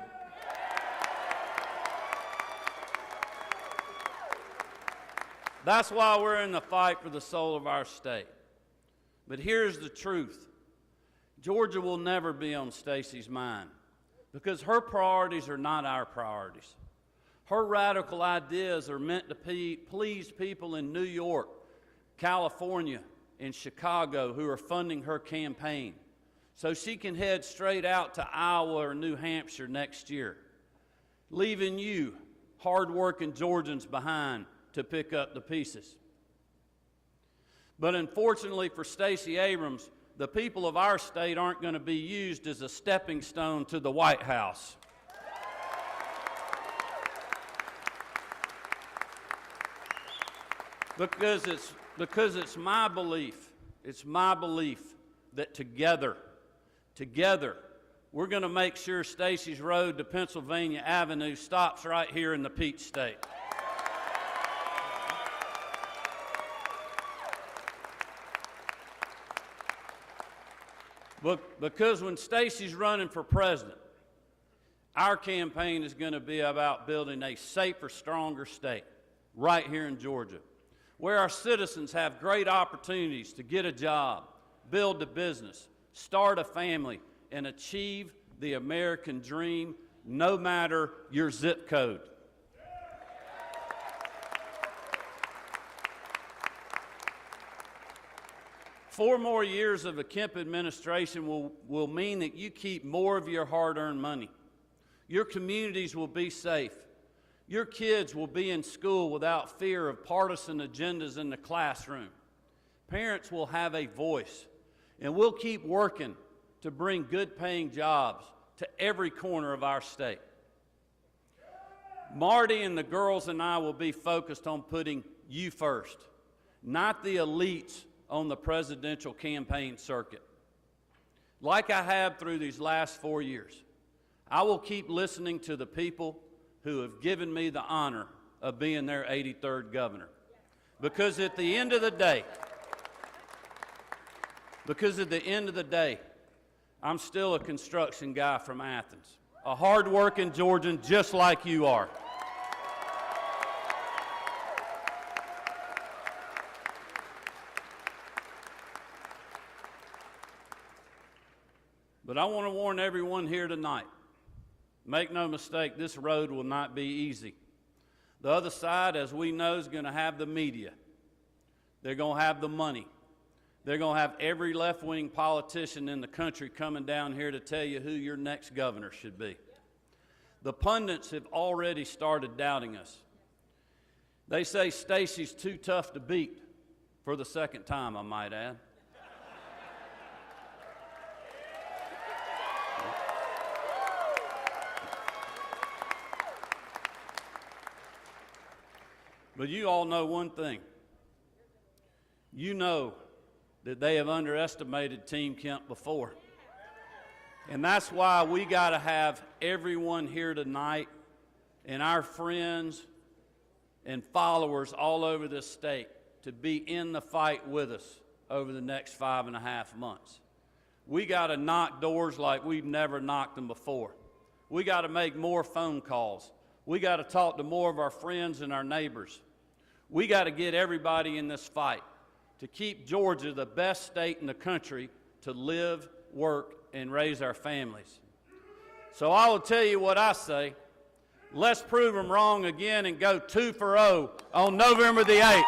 That's why we're in the fight for the soul of our state. But here's the truth. Georgia will never be on Stacey's mind because her priorities are not our priorities. Her radical ideas are meant to please people in New York, California, and Chicago who are funding her campaign, so she can head straight out to Iowa or New Hampshire next year, leaving you, hard-working Georgians, behind to pick up the pieces. But unfortunately for Stacey Abrams, the people of our state aren't going to be used as a stepping stone to the White House. Because it's my belief that together, we're going to make sure Stacey's road to Pennsylvania Avenue stops right here in the Peach State. Because when Stacey's running for president, our campaign is going to be about building a safer, stronger state right here in Georgia, where our citizens have great opportunities to get a job, build a business, start a family, and achieve the American dream, no matter your zip code. Four more years of a Kemp administration will mean that you keep more of your hard-earned money. Your communities will be safe. Your kids will be in school without fear of partisan agendas in the classroom. Parents will have a voice, and we'll keep working to bring good-paying jobs to every corner of our state. Marty and the girls and I will be focused on putting you first, not the elites on the presidential campaign circuit. Like I have through these last 4 years, I will keep listening to the people who have given me the honor of being their 83rd governor. Because at the end of the day, I'm still a construction guy from Athens, a hard-working Georgian just like you are. But I want to warn everyone here tonight, make no mistake, this road will not be easy. The other side, as we know, is going to have the media. They're going to have the money. They're going to have every left-wing politician in the country coming down here to tell you who your next governor should be. The pundits have already started doubting us. They say Stacey's too tough to beat, for the second time, I might add. But you all know one thing. You know that they have underestimated Team Kemp before. And that's why we got to have everyone here tonight and our friends and followers all over this state to be in the fight with us over the next 5.5 months. We got to knock doors like we've never knocked them before. We got to make more phone calls. We got to talk to more of our friends and our neighbors. We got to get everybody in this fight to keep Georgia the best state in the country to live, work, and raise our families. So I will tell you what I say. Let's prove them wrong again and go 2-0 on November the 8th.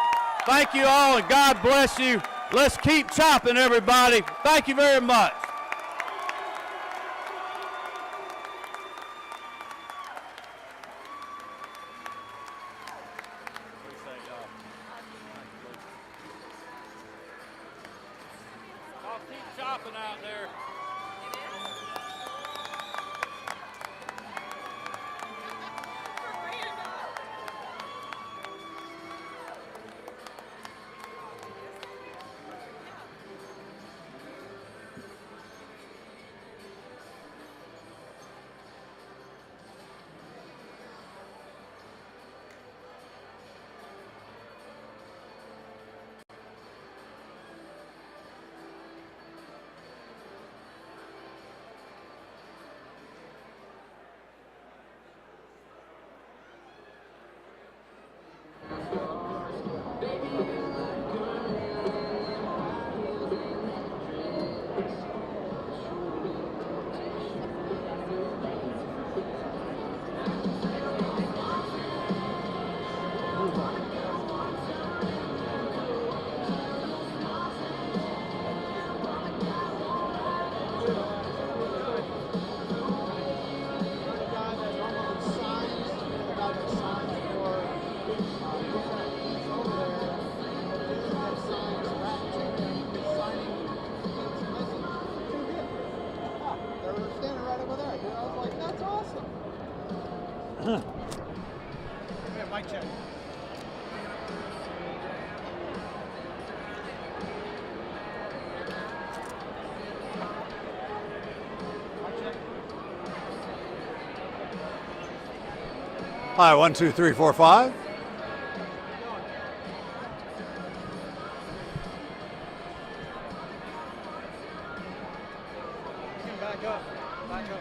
Thank you all, and God bless you. Let's keep chopping, everybody. Thank you very much. I'll keep chopping out there. Mic check. Hi, 1, 2, 3, 4, 5. Back up. Back up.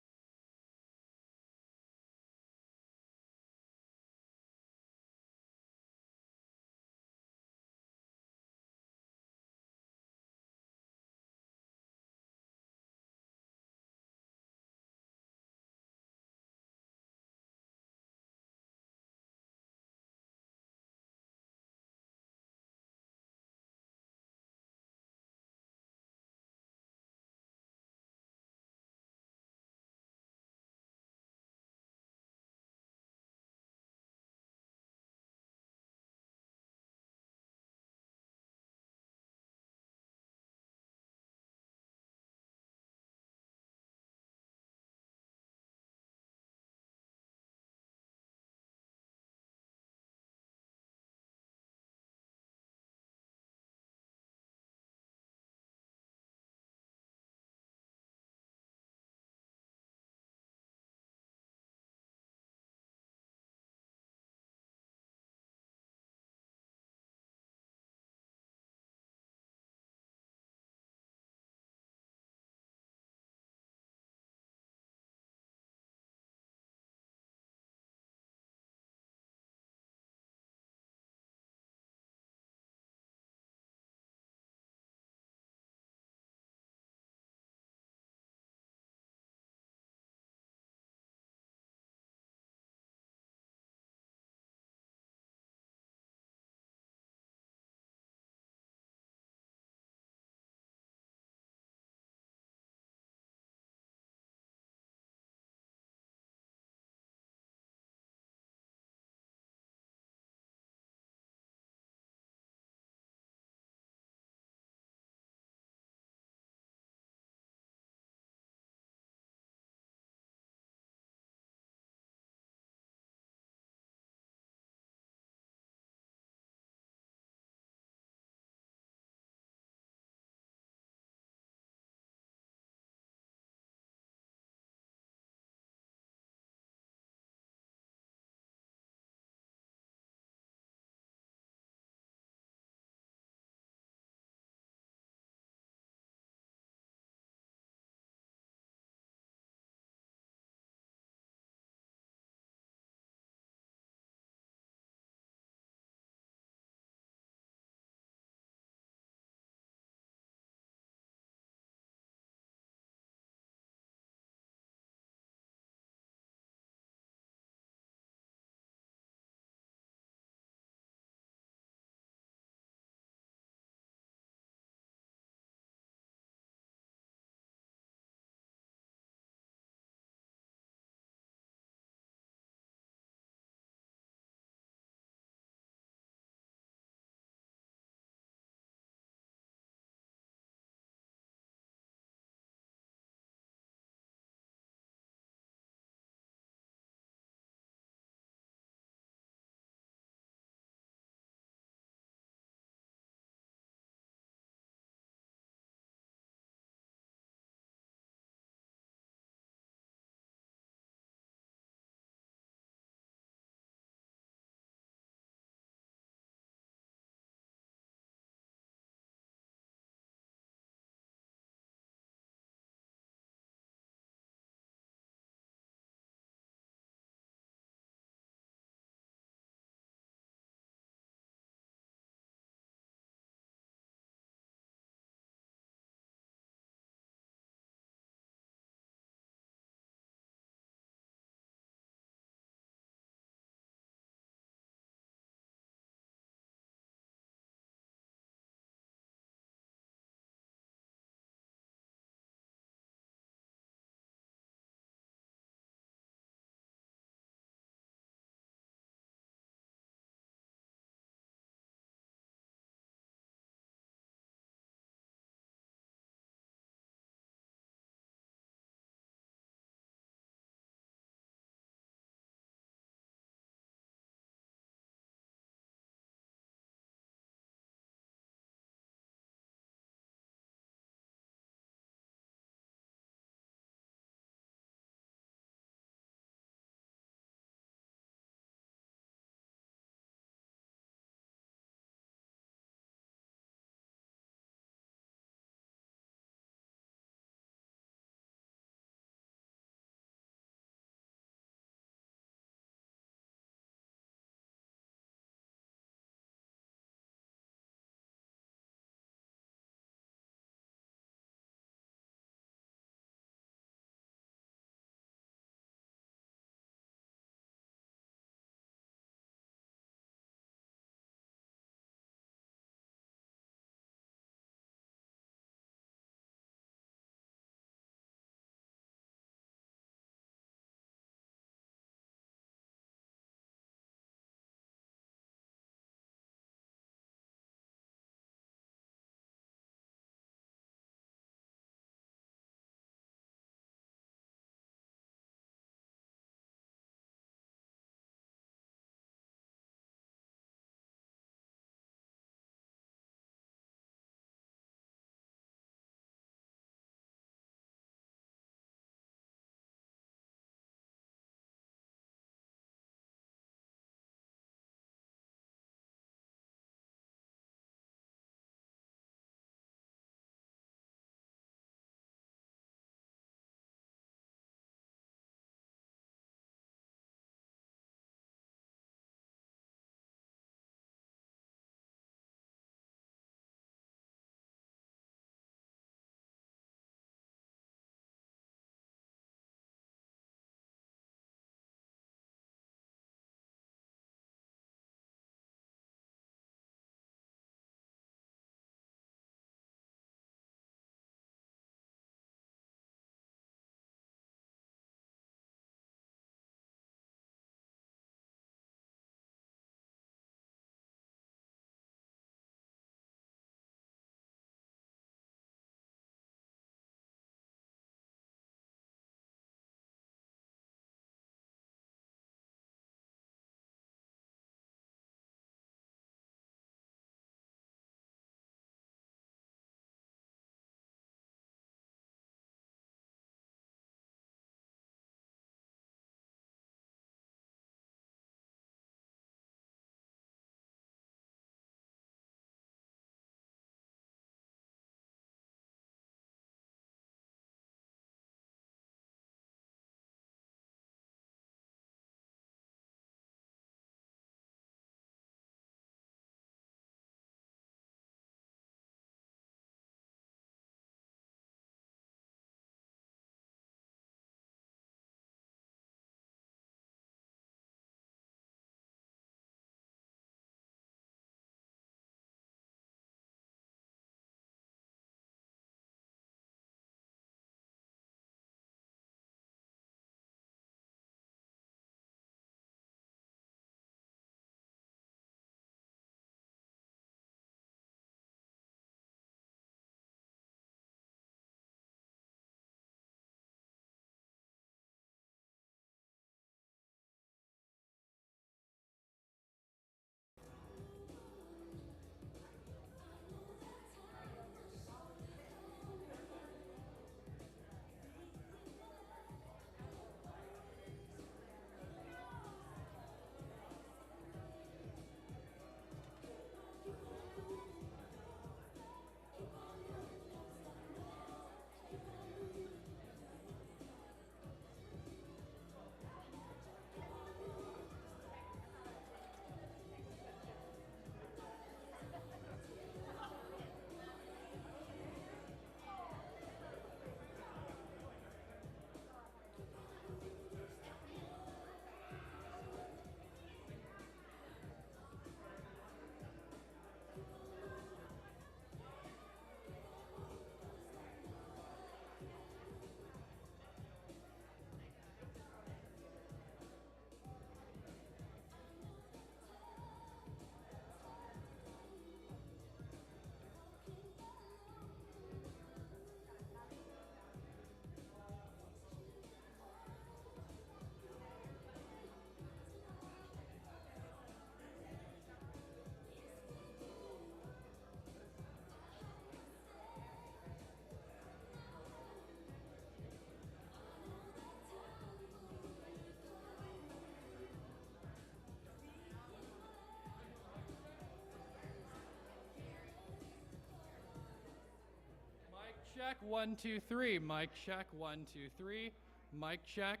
check, 1, 2, 3. Mic check, 1, 2, 3. Mic check.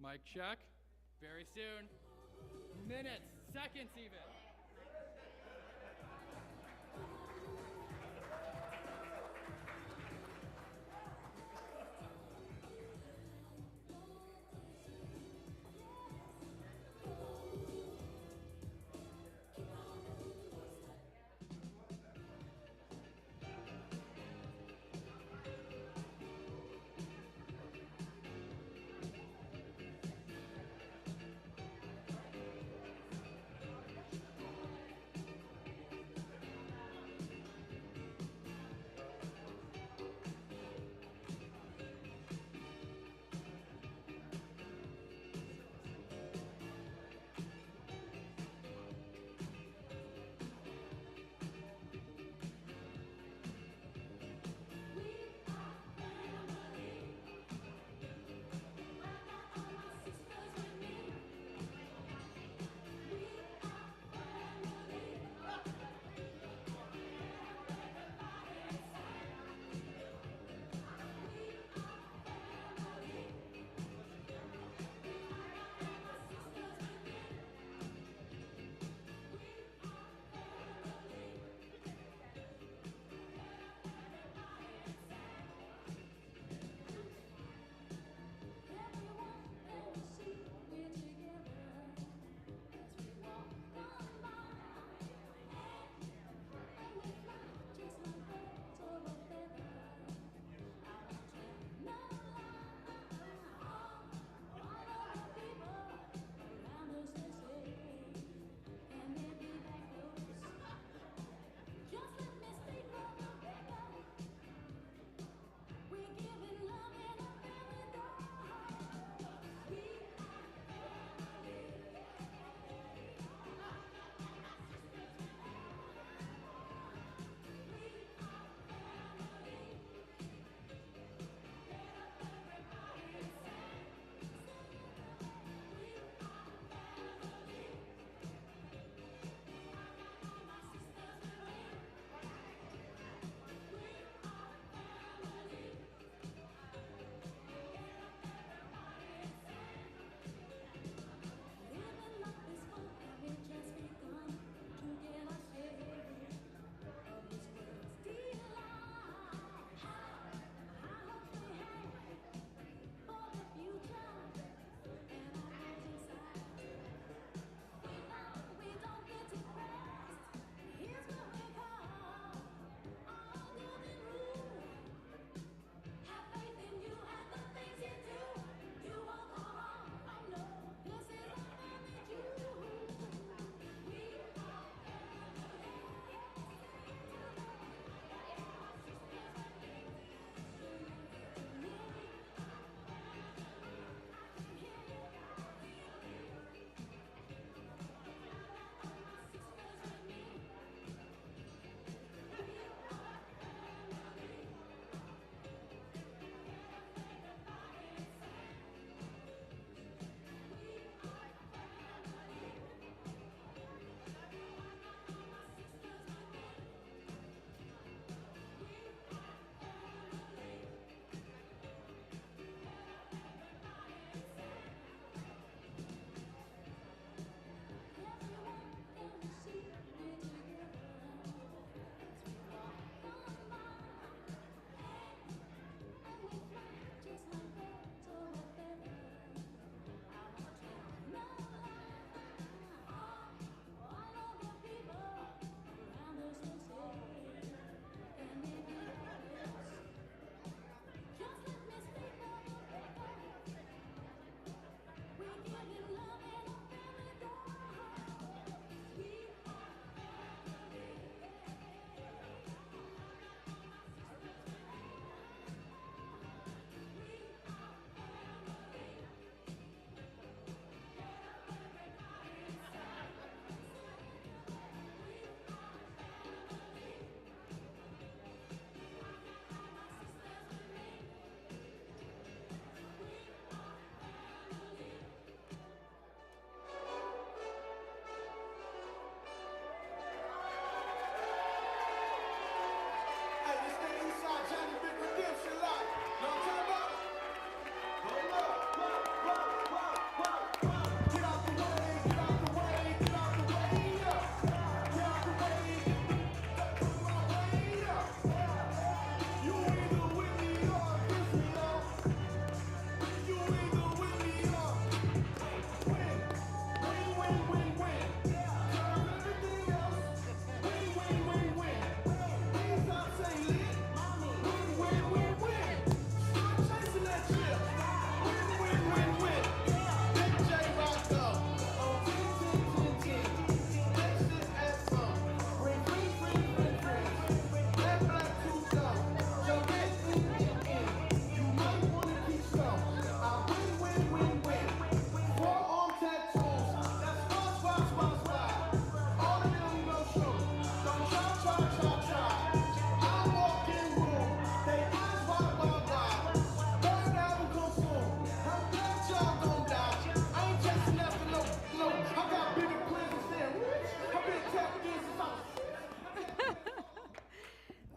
Mic check. Very soon. Minutes, seconds even.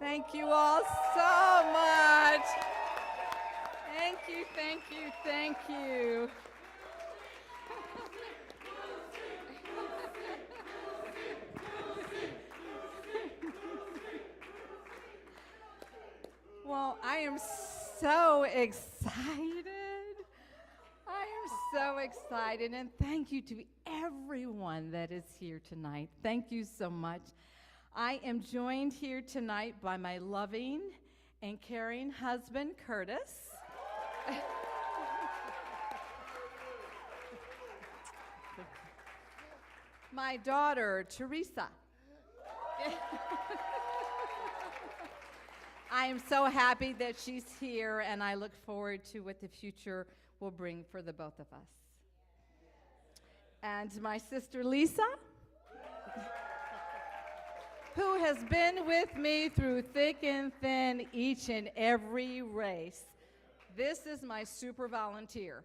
Thank you all so much. Thank you, thank you, thank you. Well, I am so excited. I am so excited, and thank you to everyone that is here tonight. Thank you so much. I am joined here tonight by my loving and caring husband, Curtis. My daughter, Teresa. I am so happy that she's here, and I look forward to what the future will bring for the both of us. And my sister, Lisa, who has been with me through thick and thin each and every race. This is my super volunteer.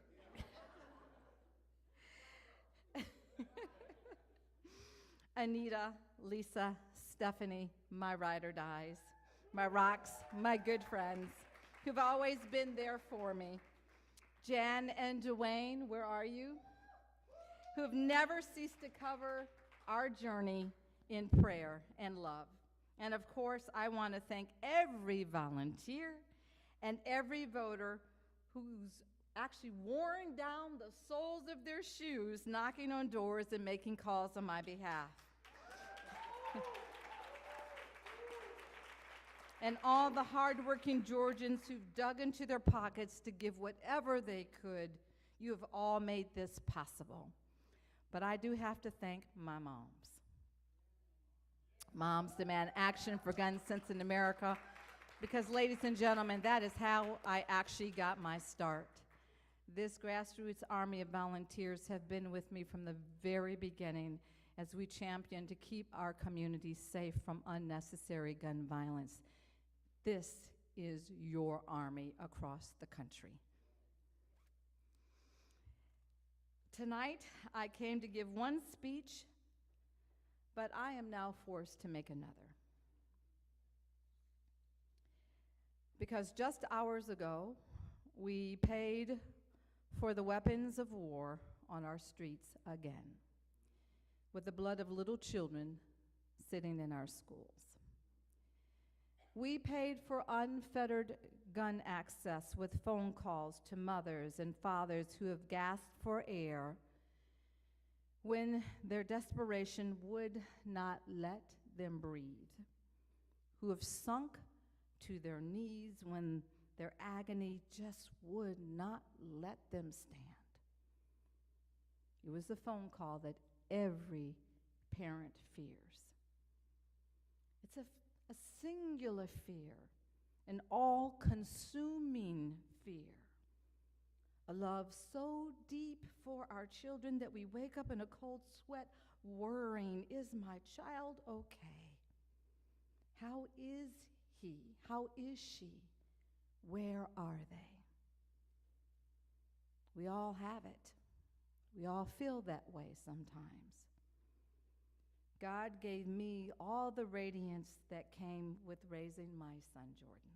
Anita, Lisa, Stephanie, my ride or dies, my rocks, my good friends, who've always been there for me. Jan and Dwayne, where are you? Who have never ceased to cover our journey in prayer and love. And of course, I want to thank every volunteer and every voter who's actually worn down the soles of their shoes, knocking on doors and making calls on my behalf. And all the hardworking Georgians who've dug into their pockets to give whatever they could. You have all made this possible. But I do have to thank my moms. Moms demand action for gun sense in America, because, ladies and gentlemen, that is how I actually got my start. This grassroots army of volunteers have been with me from the very beginning as we champion to keep our communities safe from unnecessary gun violence. This is your army across the country. Tonight, I came to give one speech, but I am now forced to make another. Because just hours ago, we paid for the weapons of war on our streets again, with the blood of little children sitting in our schools. We paid for unfettered gun access with phone calls to mothers and fathers who have gasped for air when their desperation would not let them breathe, who have sunk to their knees when their agony just would not let them stand. It was the phone call that every parent fears. It's a singular fear, an all-consuming fear, a love so deep for our children that we wake up in a cold sweat worrying, is my child okay? How is he? How is she? Where are they? We all have it. We all feel that way sometimes. God gave me all the radiance that came with raising my son, Jordan.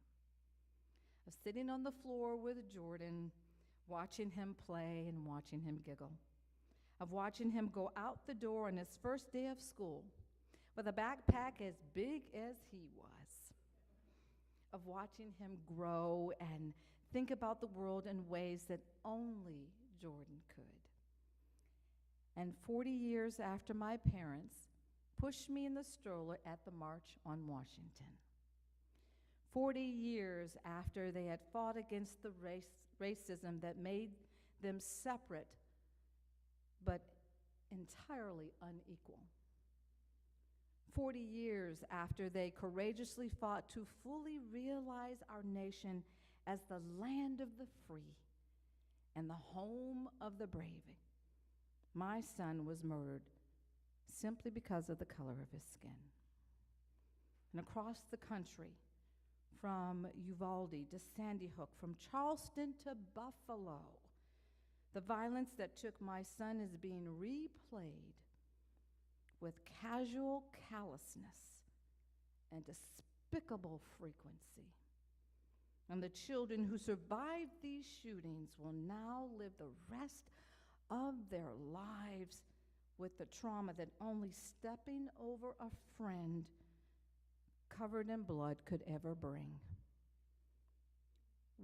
Of sitting on the floor with Jordan, watching him play and watching him giggle. Of watching him go out the door on his first day of school with a backpack as big as he was. Of watching him grow and think about the world in ways that only Jordan could. And 40 years after my parents pushed me in the stroller at the March on Washington. 40 years after they had fought against the racism that made them separate but entirely unequal. 40 years after they courageously fought to fully realize our nation as the land of the free and the home of the brave, my son was murdered simply because of the color of his skin. And across the country, from Uvalde to Sandy Hook, from Charleston to Buffalo, the violence that took my son is being replayed with casual callousness and despicable frequency. And the children who survived these shootings will now live the rest of their lives with the trauma that only stepping over a friend covered in blood could ever bring.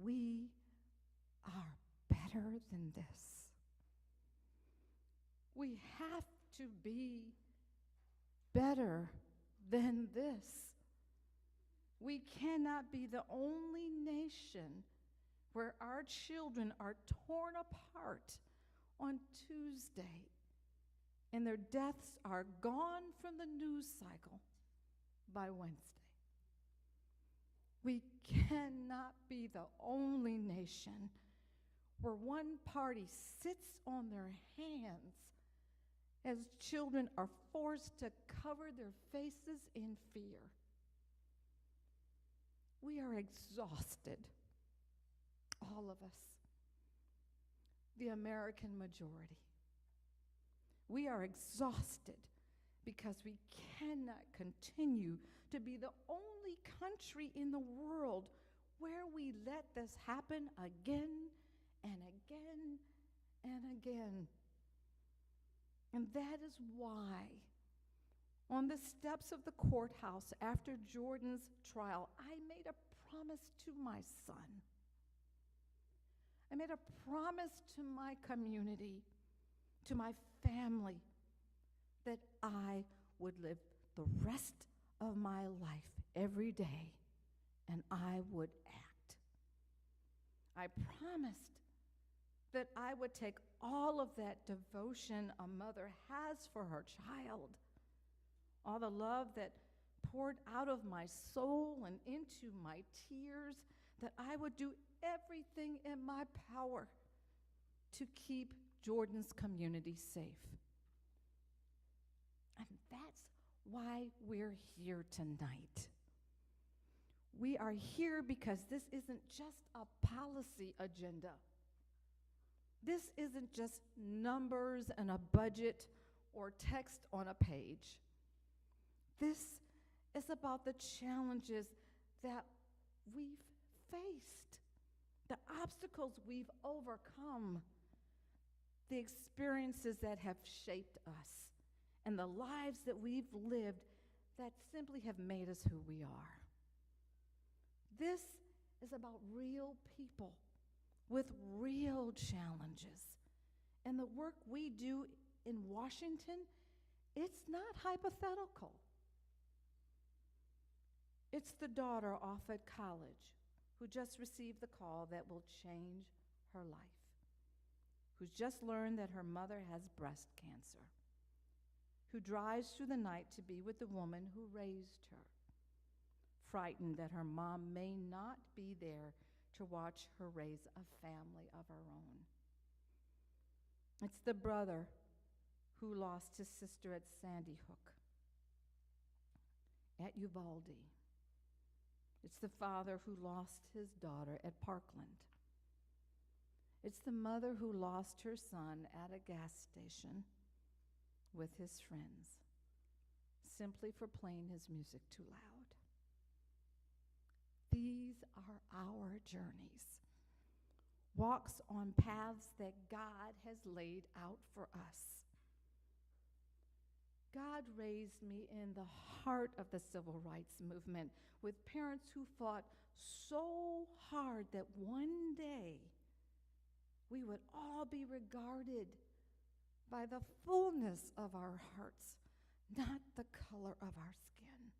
We are better than this. We have to be better than this. We cannot be the only nation where our children are torn apart on Tuesday and their deaths are gone from the news cycle by Wednesday. We cannot be the only nation where one party sits on their hands as children are forced to cover their faces in fear. We are exhausted, all of us, the American majority. We are exhausted because we cannot continue to be the only country in the world where we let this happen again and again and again. And that is why, on the steps of the courthouse after Jordan's trial, I made a promise to my son. I made a promise to my community, to my family, that I would live the rest of my life every day and I would act. I promised that I would take all of that devotion a mother has for her child, all the love that poured out of my soul and into my tears, that I would do everything in my power to keep Jordan's community safe. And that's why we're here tonight. We are here because this isn't just a policy agenda. This isn't just numbers and a budget or text on a page. This is about the challenges that we've faced, the obstacles we've overcome, the experiences that have shaped us, and the lives that we've lived that simply have made us who we are. This is about real people with real challenges. And the work we do in Washington, it's not hypothetical. It's the daughter off at college who just received the call that will change her life, who's just learned that her mother has breast cancer, who drives through the night to be with the woman who raised her, frightened that her mom may not be there to watch her raise a family of her own. It's the brother who lost his sister at Sandy Hook, at Uvalde. It's the father who lost his daughter at Parkland. It's the mother who lost her son at a gas station with his friends, simply for playing his music too loud. These are our journeys, walks on paths that God has laid out for us. God raised me in the heart of the civil rights movement with parents who fought so hard that one day we would all be regarded by the fullness of our hearts, not the color of our skin.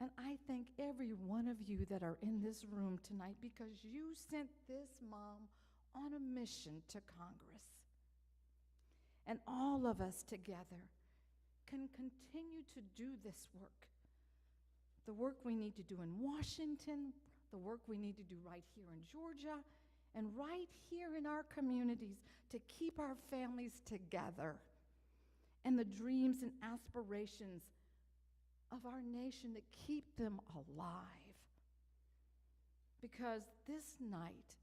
And I thank every one of you that are in this room tonight because you sent this mom on a mission to Congress. And all of us together can continue to do this work. The work we need to do in Washington, the work we need to do right here in Georgia, and right here in our communities to keep our families together, and the dreams and aspirations of our nation to keep them alive. Because this night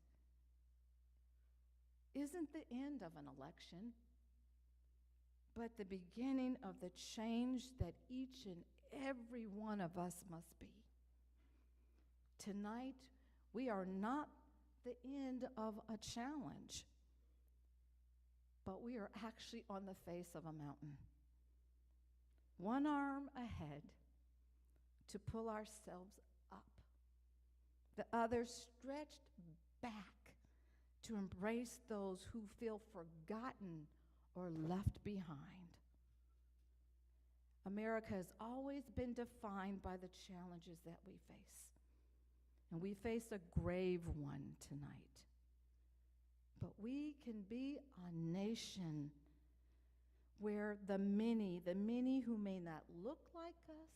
isn't the end of an election, but the beginning of the change that each and every one of us must be. Tonight, we are not the end of a challenge, but we are actually on the face of a mountain. One arm ahead to pull ourselves up, the other stretched back to embrace those who feel forgotten or left behind. America has always been defined by the challenges that we face, and we face a grave one tonight. But we can be a nation where the many who may not look like us,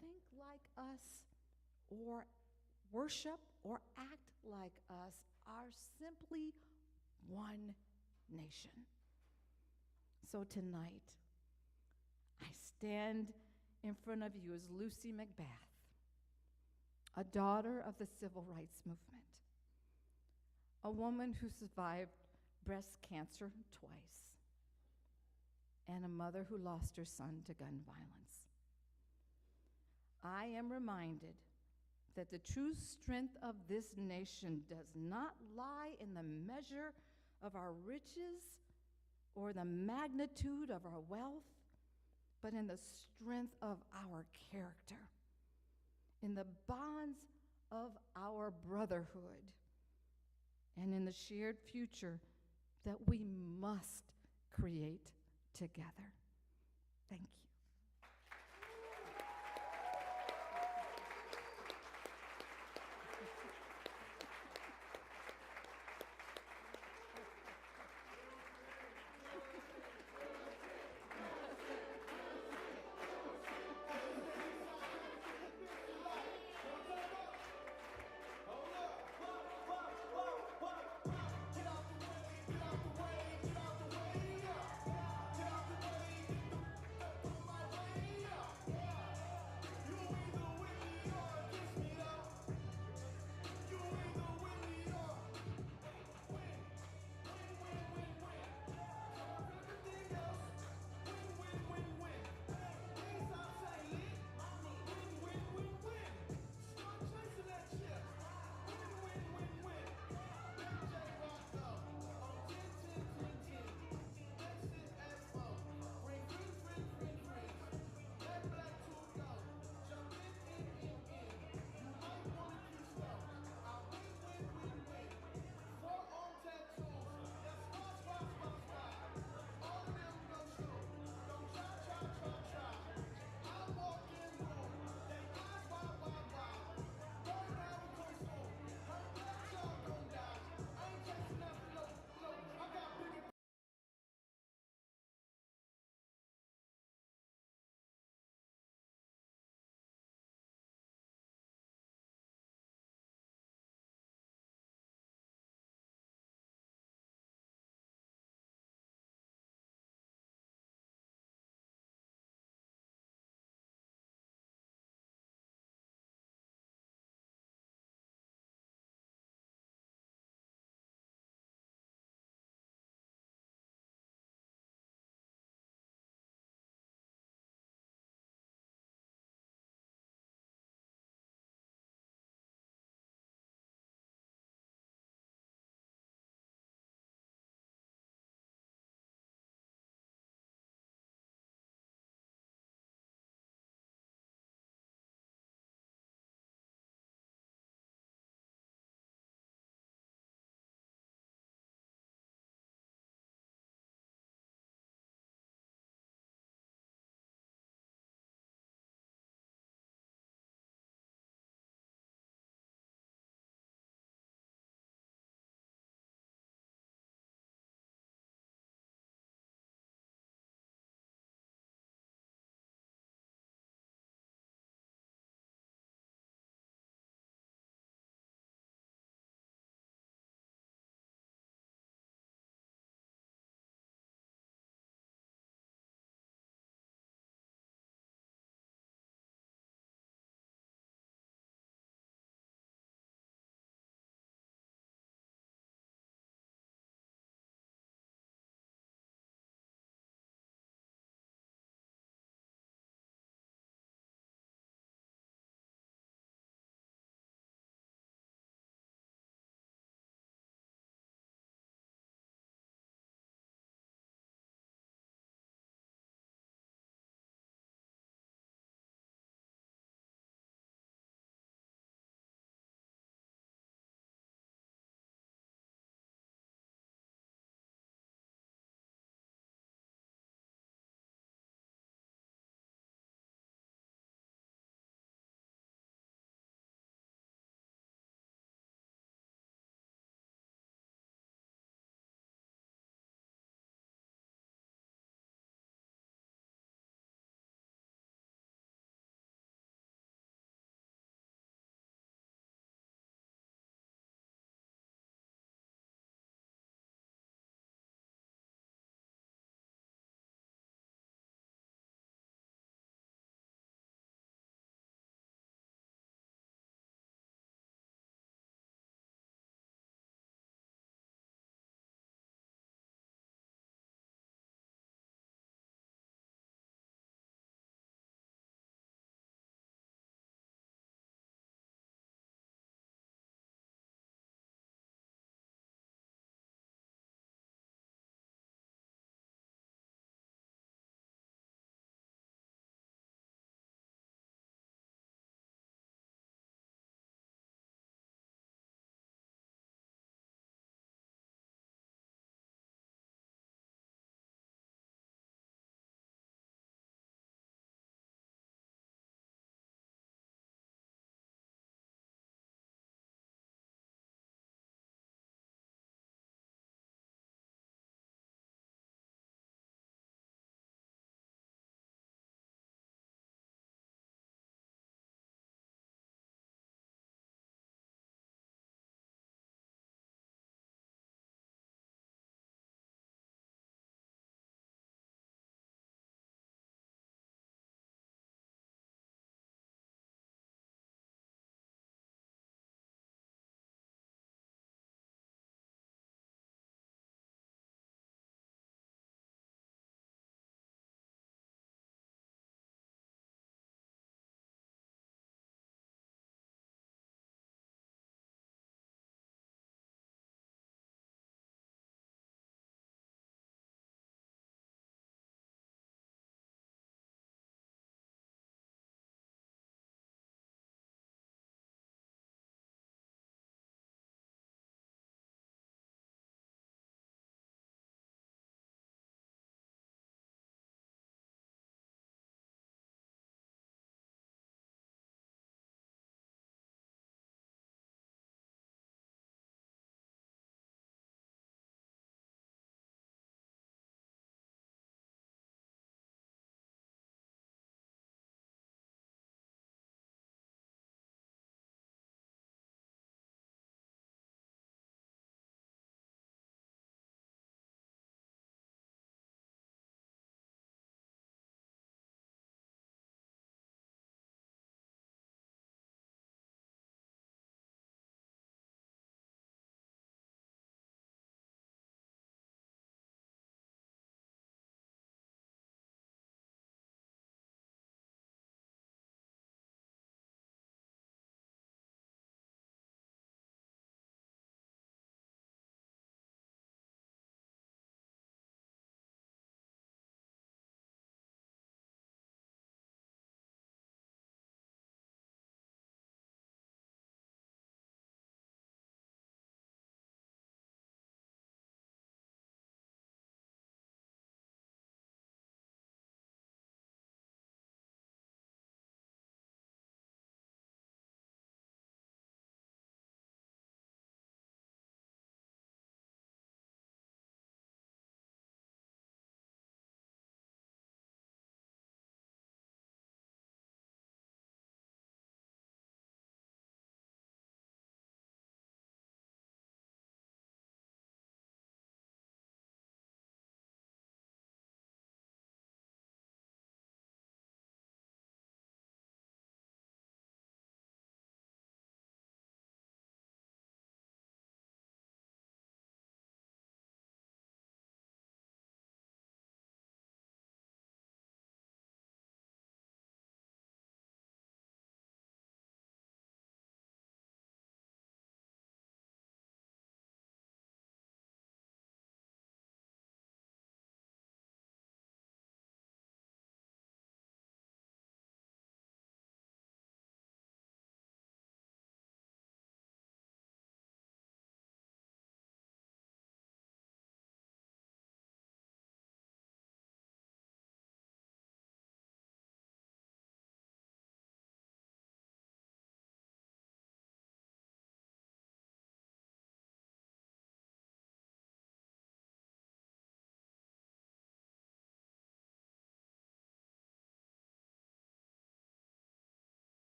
think like us, or worship or act like us are simply one nation. So tonight, I stand in front of you as Lucy McBath, a daughter of the civil rights movement, a woman who survived breast cancer twice, and a mother who lost her son to gun violence. I am reminded that the true strength of this nation does not lie in the measure of our riches or the magnitude of our wealth, but in the strength of our character, in the bonds of our brotherhood, and in the shared future that we must create together. Thank you.